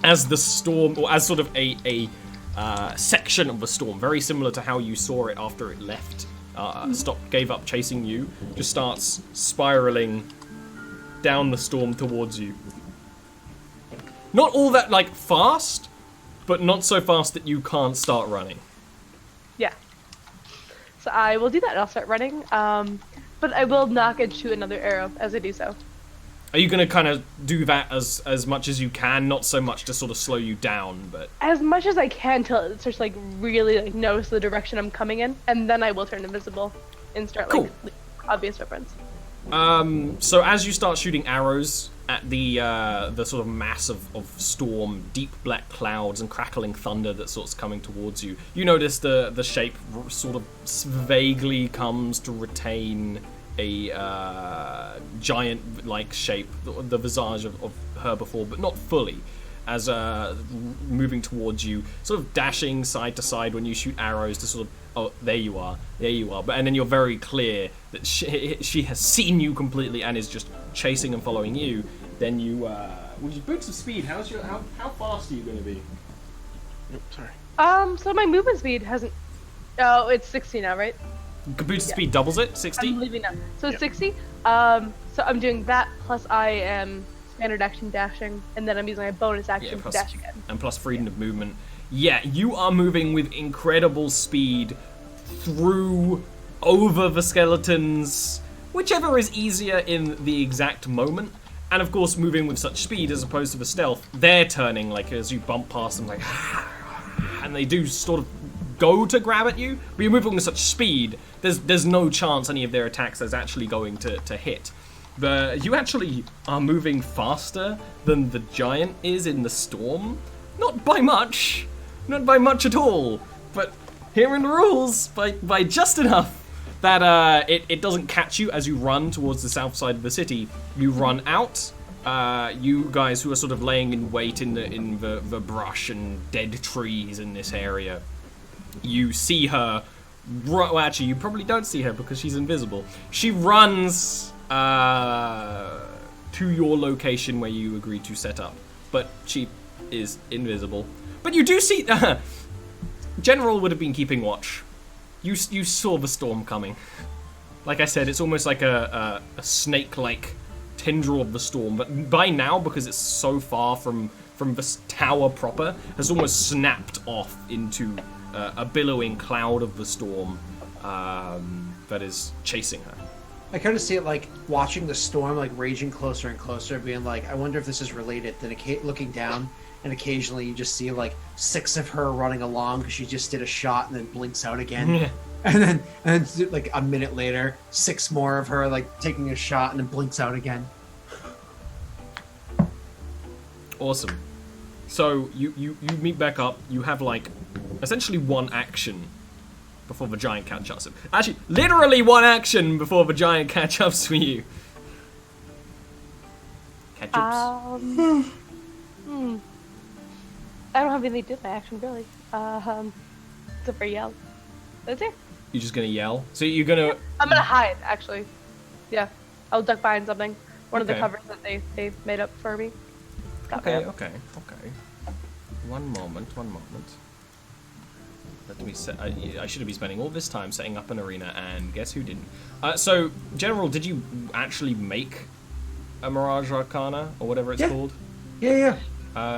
As the storm, or as sort of a section of the storm, very similar to how you saw it after it left, gave up chasing you, just starts spiraling down the storm towards you. Not all that, fast, but not so fast that you can't start running. Yeah. So I will do that, and I'll start running, but I will knock and shoot another arrow as I do so. Are you going to kind of do that as much as you can? Not so much to sort of slow you down, but... As much as I can till it starts, really, notice the direction I'm coming in, and then I will turn invisible and start, obvious reference. So as you start shooting arrows at the sort of mass of storm, deep black clouds and crackling thunder that sort's coming towards you, you notice the shape sort of vaguely comes to retain a giant-like shape, the visage of her before, but not fully. As moving towards you, sort of dashing side to side when you shoot arrows to sort of, oh, there you are, but and then you're very clear that she has seen you completely and is just chasing and following you. Then you, with your boots of speed, how fast are you going to be? Nope, sorry. So my movement speed hasn't. Oh, it's 60 now, right? Boots of speed doubles it, 60. I'm leaving now, so it's 60. So I'm doing that plus I am standard action dashing, and then I'm using my bonus action to dash again. And plus freedom of movement. Yeah, you are moving with incredible speed through, over the skeletons, whichever is easier in the exact moment. And of course, moving with such speed as opposed to the stealth, they're turning, like, as you bump past them, like, and they do sort of go to grab at you, but you're moving with such speed, there's no chance any of their attacks is actually going to hit. But you actually are moving faster than the giant is in the storm. Not by much at all, but here in the rules, by just enough that it doesn't catch you as you run towards the south side of the city. You run out. You guys who are sort of laying in wait in the brush and dead trees in this area, you see her. Well, actually, you probably don't see her because she's invisible. She runs to your location where you agreed to set up, but she is invisible. But you do see. General would have been keeping watch. You saw the storm coming. Like I said, it's almost like a snake-like tendril of the storm. But by now, because it's so far from the tower proper, has almost snapped off into a billowing cloud of the storm that is chasing her. I kind of see it like watching the storm, like raging closer and closer, being like, I wonder if this is related. Then looking down, and occasionally you just see like 6 of her running along because she just did a shot and then blinks out again. Yeah. And then like a minute later, 6 more of her like taking a shot and then blinks out again. Awesome. So you meet back up. You have like essentially one action before the giant catch-ups. Actually, literally one action before the giant catch-ups with you. Catch-ups? I don't have anything to do with my action, really. Except for yell. That's it. You're just gonna yell? So you're gonna... I'm gonna hide, actually. Yeah. I'll duck behind something. One of the Okay. covers that they made up for me. Okay. One moment. Let me set... I should have been spending all this time setting up an arena, and guess who didn't? So, General, did you actually make a Mirage Arcana, or whatever it's called? Yeah.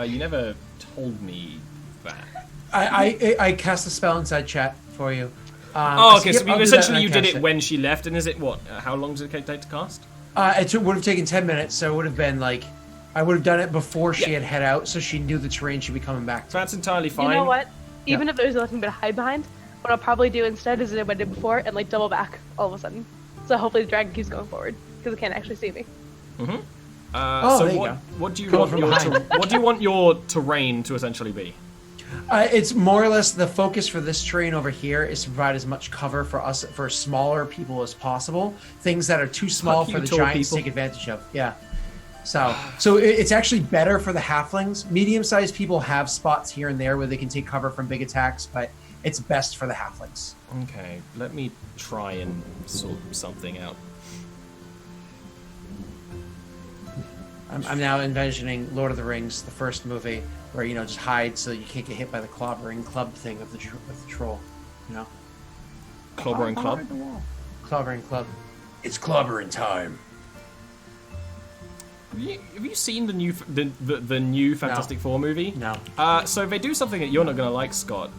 You never told me that. I cast a spell inside chat for you. Okay, so I'll do essentially that you and did cast it when she left, and is it what? How long does it take to cast? It would have taken 10 minutes, so it would have been like, I would have done it before she had head out, so she knew the terrain she'd be coming back to. So that's entirely fine. You know what? Even if there's nothing to hide behind, what I'll probably do instead is what I did before and like double back all of a sudden. So hopefully the dragon keeps going forward because it can't actually see me. Mm-hmm. Oh, So there you what? go. What do you Go want from your behind. what do you want your terrain to essentially be? It's more or less the focus for this terrain over here is to provide as much cover for us, for smaller people as possible. Things that are too small Fuck for you, the tall giants to people. take advantage of. Yeah. So it's actually better for the halflings. Medium-sized people have spots here and there where they can take cover from big attacks, but it's best for the halflings. Okay, let me try and sort something out. I'm now envisioning Lord of the Rings, the first movie, where just hide so you can't get hit by the clobbering club thing of the troll. Clobbering club? Clobbering club. It's clobbering time. Have you seen the new Fantastic Four movie? No. So they do something that you're not gonna like, Scott.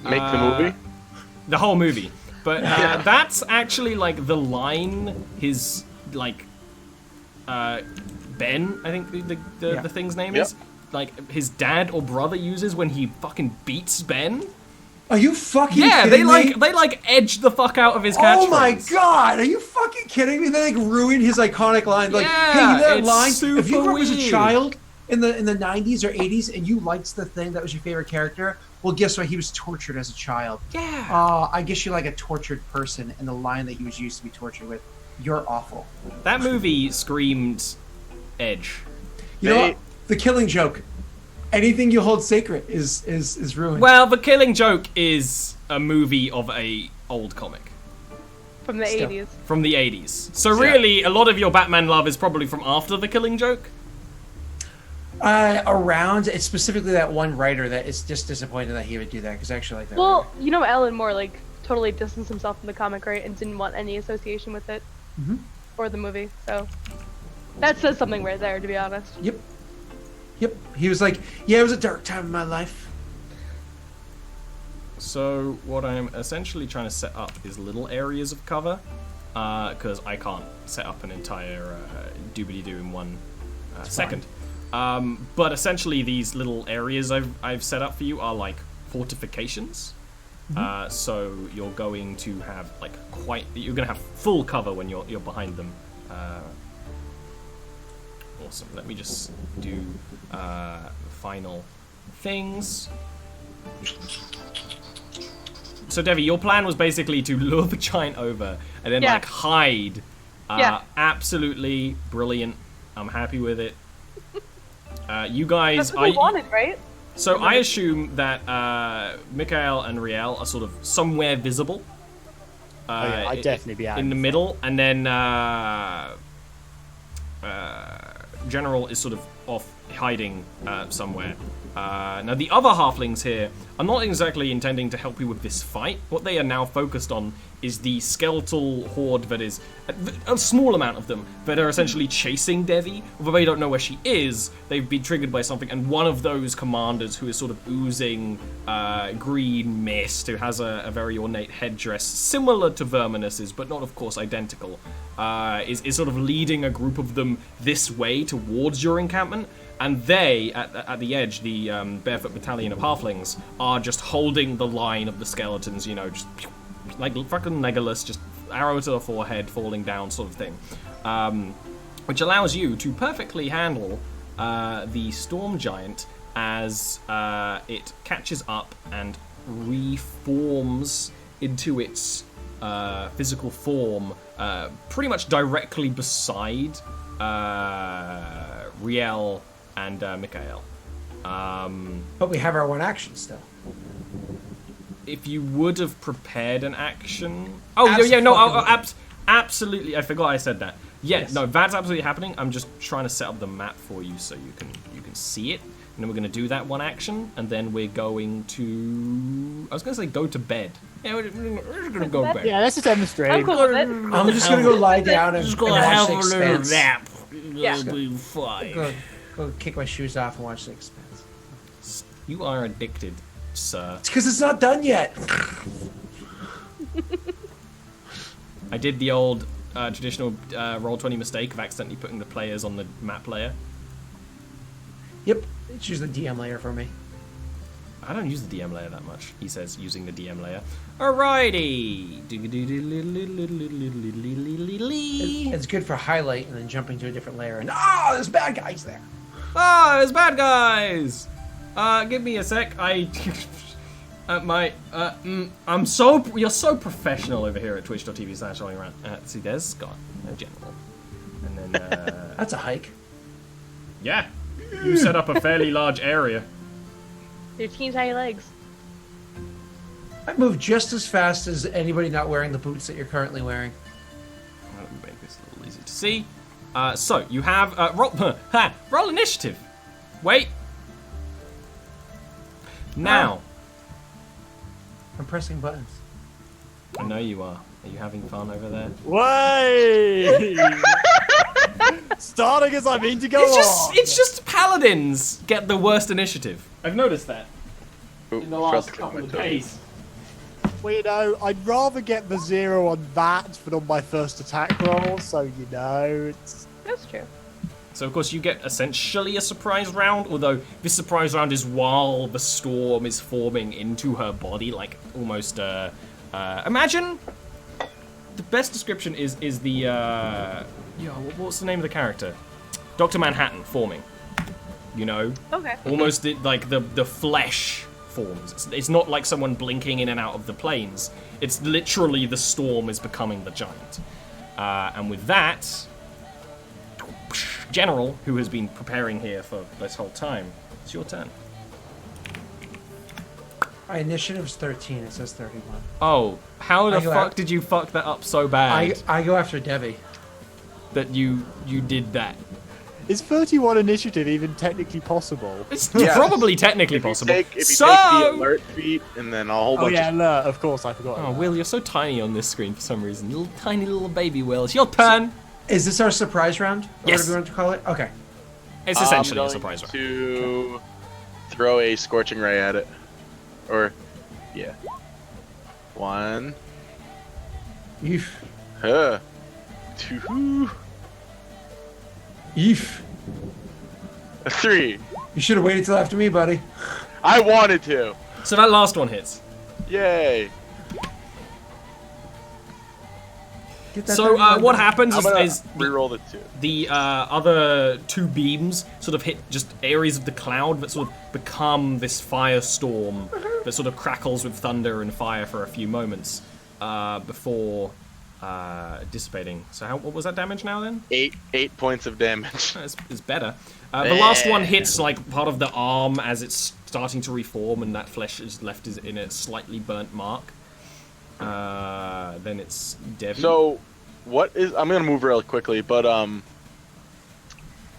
Make the movie? The whole movie. But that's actually like the line his like Ben, I think the thing's name is. Like his dad or brother uses when he fucking beats Ben. Are you fucking Yeah, kidding me? they edge the fuck out of his catchphrase. Oh my god, are you fucking kidding me? They ruin his iconic line. Like, Yeah, hey, that it's line, if you super were as a weird. child in the 90s or 80s and you liked the thing that was your favorite character, well, guess what? He was tortured as a child. Yeah. I guess you're like a tortured person, and the line that he was used to be tortured with, you're awful. That movie screamed edge. You know what? The Killing Joke. Anything you hold sacred is ruined. Well, The Killing Joke is a movie of a old comic. From the 80s. From the 80s. So really, a lot of your Batman love is probably from after The Killing Joke? Around, it's specifically that one writer that is just disappointed that he would do that, because I actually like that Well, writer. you know, Alan Moore, like, totally distanced himself from the comic, right? And didn't want any association with it. Mm-hmm. Or the movie, so... That says something right there, to be honest. Yep. He was like, yeah, it was a dark time in my life. So what I'm essentially trying to set up is little areas of cover, because I can't set up an entire doobity-doo in one second. But essentially these little areas I've set up for you are like fortifications. Mm-hmm. So you're going to have like you're going to have full cover when you're behind them. Awesome. Let me just do final things. So Devi, your plan was basically to lure the giant over and then like hide. Absolutely brilliant. I'm happy with it. You guys, that's what we wanted, right? So I assume that Mikhail and Riel are sort of somewhere visible. I'd definitely be out in the middle, and then General is sort of off hiding somewhere. Now the other halflings here are not exactly intending to help you with this fight. What they are now focused on is the skeletal horde that is a small amount of them that are essentially chasing Devi, although they don't know where she is. They've been triggered by something, and one of those commanders, who is sort of oozing green mist, who has a very ornate headdress similar to Verminus's but not of course identical, is sort of leading a group of them this way towards your encampment. And they, at the edge, the Barefoot Battalion of Halflings, are just holding the line of the skeletons, you know, just like fucking Legolas, just arrow to the forehead, falling down sort of thing. Which allows you to perfectly handle the Storm Giant as it catches up and reforms into its physical form pretty much directly beside Riel and Mikhail. But we have our one action still. If you would have prepared an action... Oh, absolutely. I forgot I said that. Yeah, yes. No, that's absolutely happening. I'm just trying to set up the map for you so you can see it. And then we're going to do that one action, and then we're going to... I was going to say go to bed. Yeah, we're just going to go to bed. Yeah, let's just demonstrate. I'm just going to go lie down and watch The Expanse. Nap. Yeah. It'll be fine. Go kick my shoes off and watch The Expanse. You are addicted, sir. It's because it's not done yet. I did the old traditional Roll20 mistake of accidentally putting the players on the map layer. Yep, it's usually the DM layer for me. I don't use the DM layer that much, he says, using the DM layer. Alrighty! It's good for highlight and then jumping to a different layer and there's bad guys there. There's bad guys! Give me a sec, you're so professional over here at twitch.tv/olirant. See, there's Scott, General. And then, That's a hike. Yeah. You set up a fairly large area. Your teeny tiny legs. I move just as fast as anybody not wearing the boots that you're currently wearing. Let me make this a little easy to see. So, you have... roll initiative. Wait. Now. I'm pressing buttons. I know you are. Are you having fun over there? Wait! Starting as I mean to go on. It's just paladins get the worst initiative. I've noticed that in the last couple of days. Well, you know, I'd rather get the 0 on that than on my first attack roll, so you know, it's... That's true. So, of course, you get essentially a surprise round, although this surprise round is while the storm is forming into her body, like almost, imagine... The best description is the, what's the name of the character? Dr. Manhattan forming. You know? Okay. Almost like the flesh forms. It's not like someone blinking in and out of the planes. It's literally the storm is becoming the giant. And with that, general, who has been preparing here for this whole time, it's your turn. My initiative's 13. It says 31. Oh, how the I go fuck out- did you fuck that up so bad I go after Debbie. that you did that? Is 31 initiative even technically possible? It's Yes. probably technically If you possible. take the So. alert feat and then a whole Oh bunch yeah, of alert, of course, I forgot. Oh, Will, you're so tiny on this screen for some reason. Little tiny little baby Will. It's your turn. Is this our surprise round? Or Yes. whatever you want to call it? Okay. It's I'm essentially a going surprise round. to throw a scorching ray at it. Or, yeah. 1. Eef. 2. Eef. 3. You should have waited till after me, buddy. I wanted to. So that last one hits. Yay. Get that So 31 what done. happens I'm gonna is reroll the 2. the other two beams sort of hit just areas of the cloud that sort of become this firestorm that sort of crackles with thunder and fire for a few moments before dissipating. So what was that damage now then? 8 points of damage. It's better. The last one hits like part of the arm as it's starting to reform, and that flesh is left in a slightly burnt mark. Then it's Debbie. So, what is? I'm gonna move really quickly, but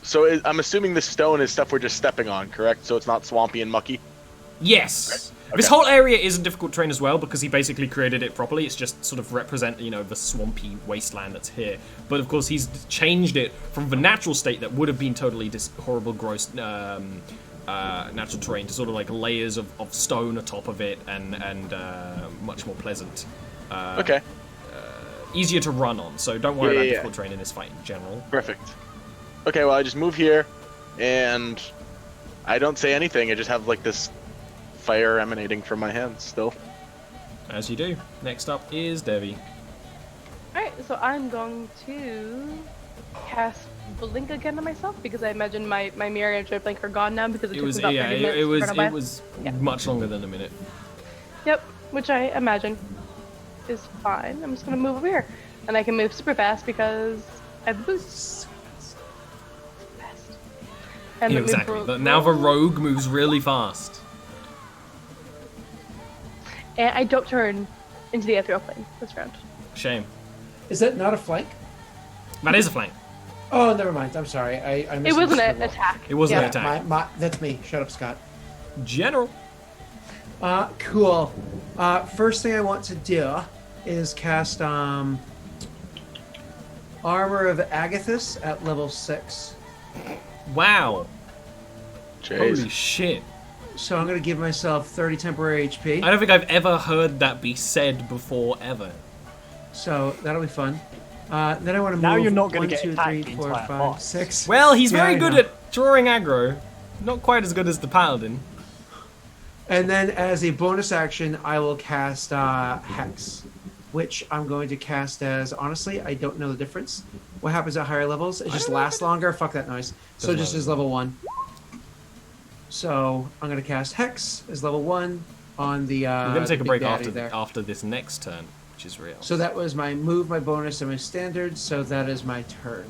So I'm assuming this stone is stuff we're just stepping on, correct? So it's not swampy and mucky. Yes. Okay. This whole area is a difficult terrain as well because he basically created it properly. It's just sort of represent, the swampy wasteland that's here. But of course, he's changed it from the natural state that would have been totally this horrible, gross natural terrain to sort of like layers of stone atop of it and much more pleasant. Okay. Easier to run on, so don't worry about Yeah. difficult terrain in this fight in general. Perfect. Okay, well I just move here, and I don't say anything. I just have like this fire emanating from my hands still. As you do. Next up is Devi. Alright, so I'm going to cast Blink again on myself because I imagine my mirror and Blink are gone now because it took me about 30 minutes it to run by. was Yeah. much longer than a minute. Yep, which I imagine is fine. I'm just gonna move over here. And I can move super fast because I have boosts. Fast. And Yeah, move exactly. ro- But now the rogue moves really fast. And I don't turn into the ethereal plane this round. Shame. Is that not a flank? That is a flank. Oh, never mind. I'm sorry. I It wasn't misunderstood an that. attack. It wasn't Yeah. an attack. That's me. Shut up, Scott. General. Cool. First thing I want to do is cast Armor of Agathis at level 6. Wow. Holy Jeez. shit. So I'm going to give myself 30 temporary HP. I don't think I've ever heard that be said before, ever. So that'll be fun. Then I want to move. Now you're not gonna 1, get 2, attacked 3, the 4, entire 5, boss. 6. Well, he's Yeah, very I good know. at drawing aggro. Not quite as good as the paladin. And then as a bonus action, I will cast Hex, which I'm going to cast as, honestly, I don't know the difference. What happens at higher levels? It just lasts longer. Fuck that noise. So Doesn't just matter. as level 1. So I'm going to cast Hex as level 1 on the We're going to take a big break daddy there. after this next turn, which is real. So that was my move, my bonus, and my standard. So that is my turn.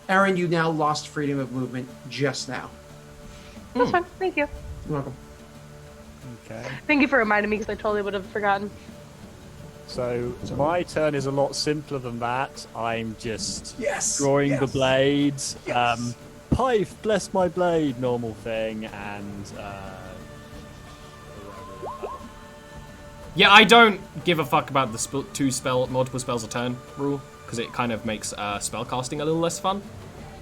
Aaron, you now lost freedom of movement just now. That's fine. Thank you. You're welcome. Okay. Thank you for reminding me because I totally would have forgotten. So my turn is a lot simpler than that. I'm just Yes. drawing yes. the blades. Yes. Pipe, bless my blade, normal thing, and Yeah, I don't give a fuck about the multiple spells a turn rule, because it kind of makes spell casting a little less fun.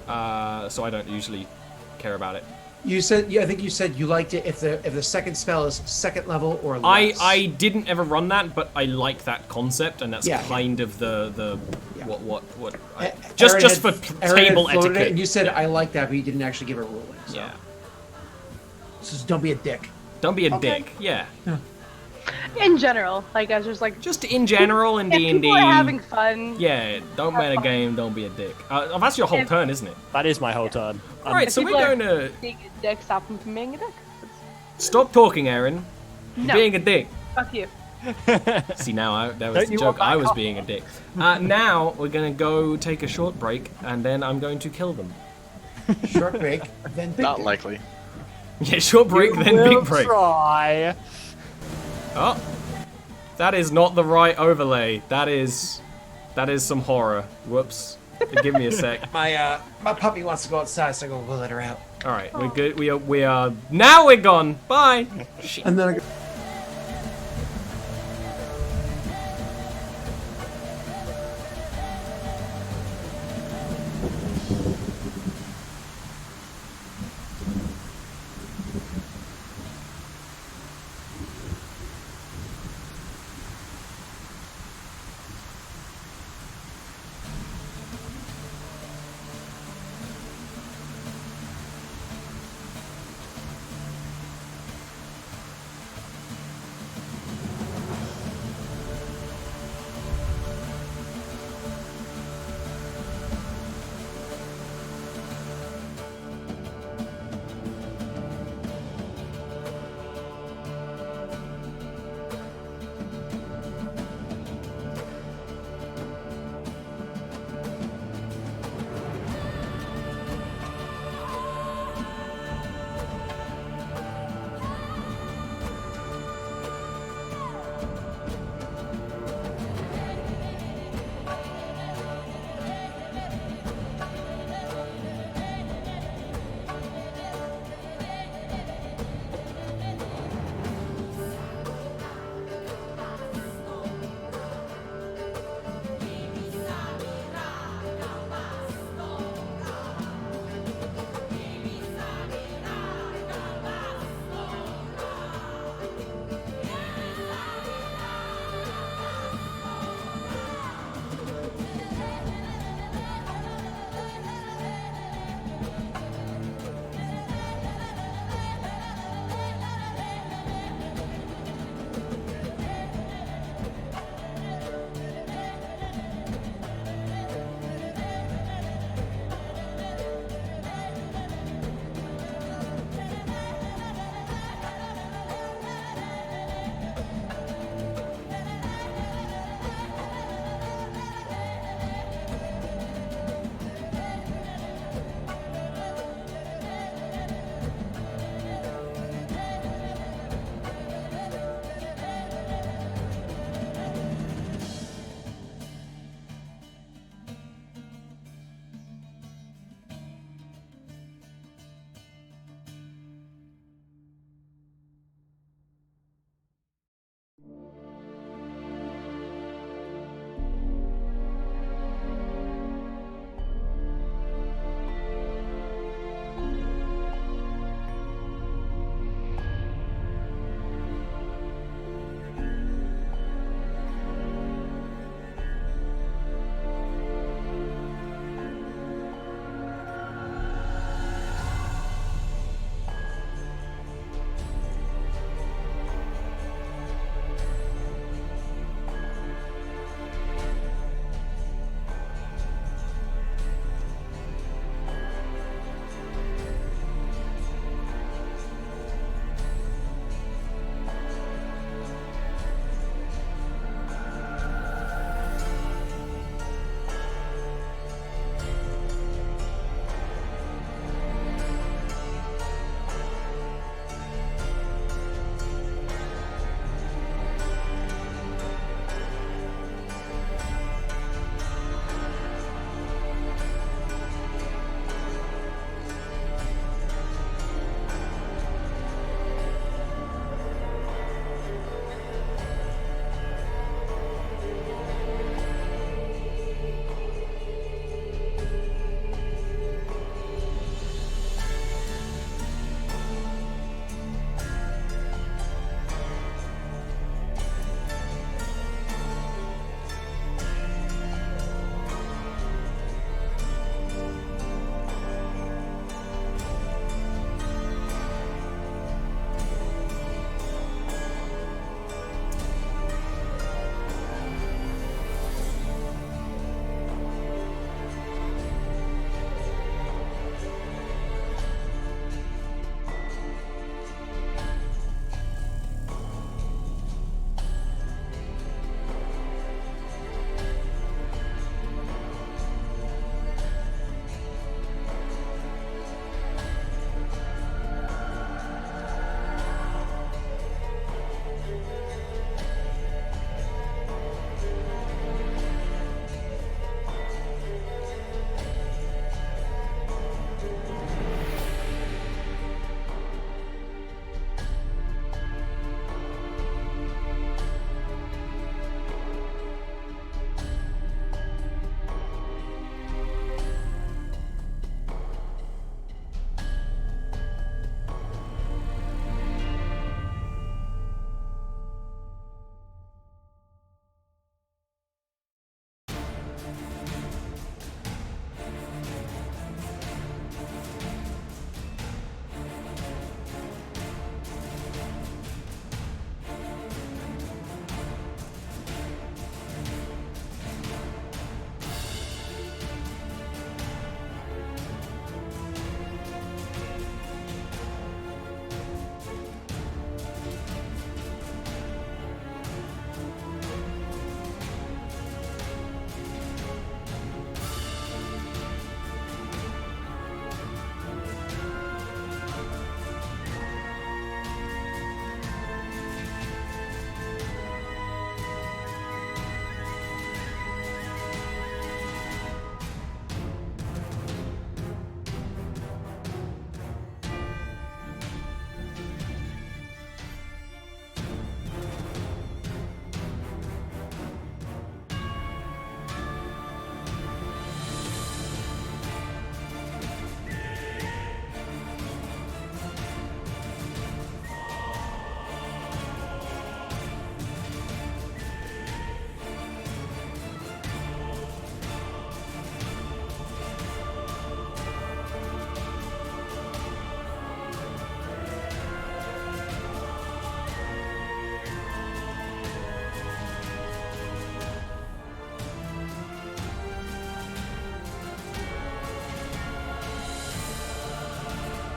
So I don't usually care about it. You said, I think you said you liked it if the second spell is second level or less. I didn't ever run that, but I like that concept, and that's Yeah. kind of the Yeah. what A- just Aaron just had- for Aaron had table floated etiquette. it, and you said I like that, but you didn't actually give a ruling. So. Yeah, So just don't be a dick. don't be a Okay. dick. Yeah, In general, like I was just like, just in general in if D&D. people are having fun. Yeah, don't meta game, don't be a dick. That's your whole If- turn, isn't it? that is my whole turn. Alright, so we're people are- going to Being a dick, stop them from being a dick. stop talking, Aaron. You're No. being a dick. Fuck you. See, now that was Don't the you joke. want I back was up? being a dick. Now we're gonna go take a short break, and then I'm going to kill them. Short break, then big Not break. likely. Yeah, short break, then We'll big break. Try. Oh, that is not the right overlay. That is some horror. Whoops. Give me a sec. My puppy wants to go outside, so we'll let her out. All right, we're good. We are. Now we're gone. Bye. Shit. And then I go,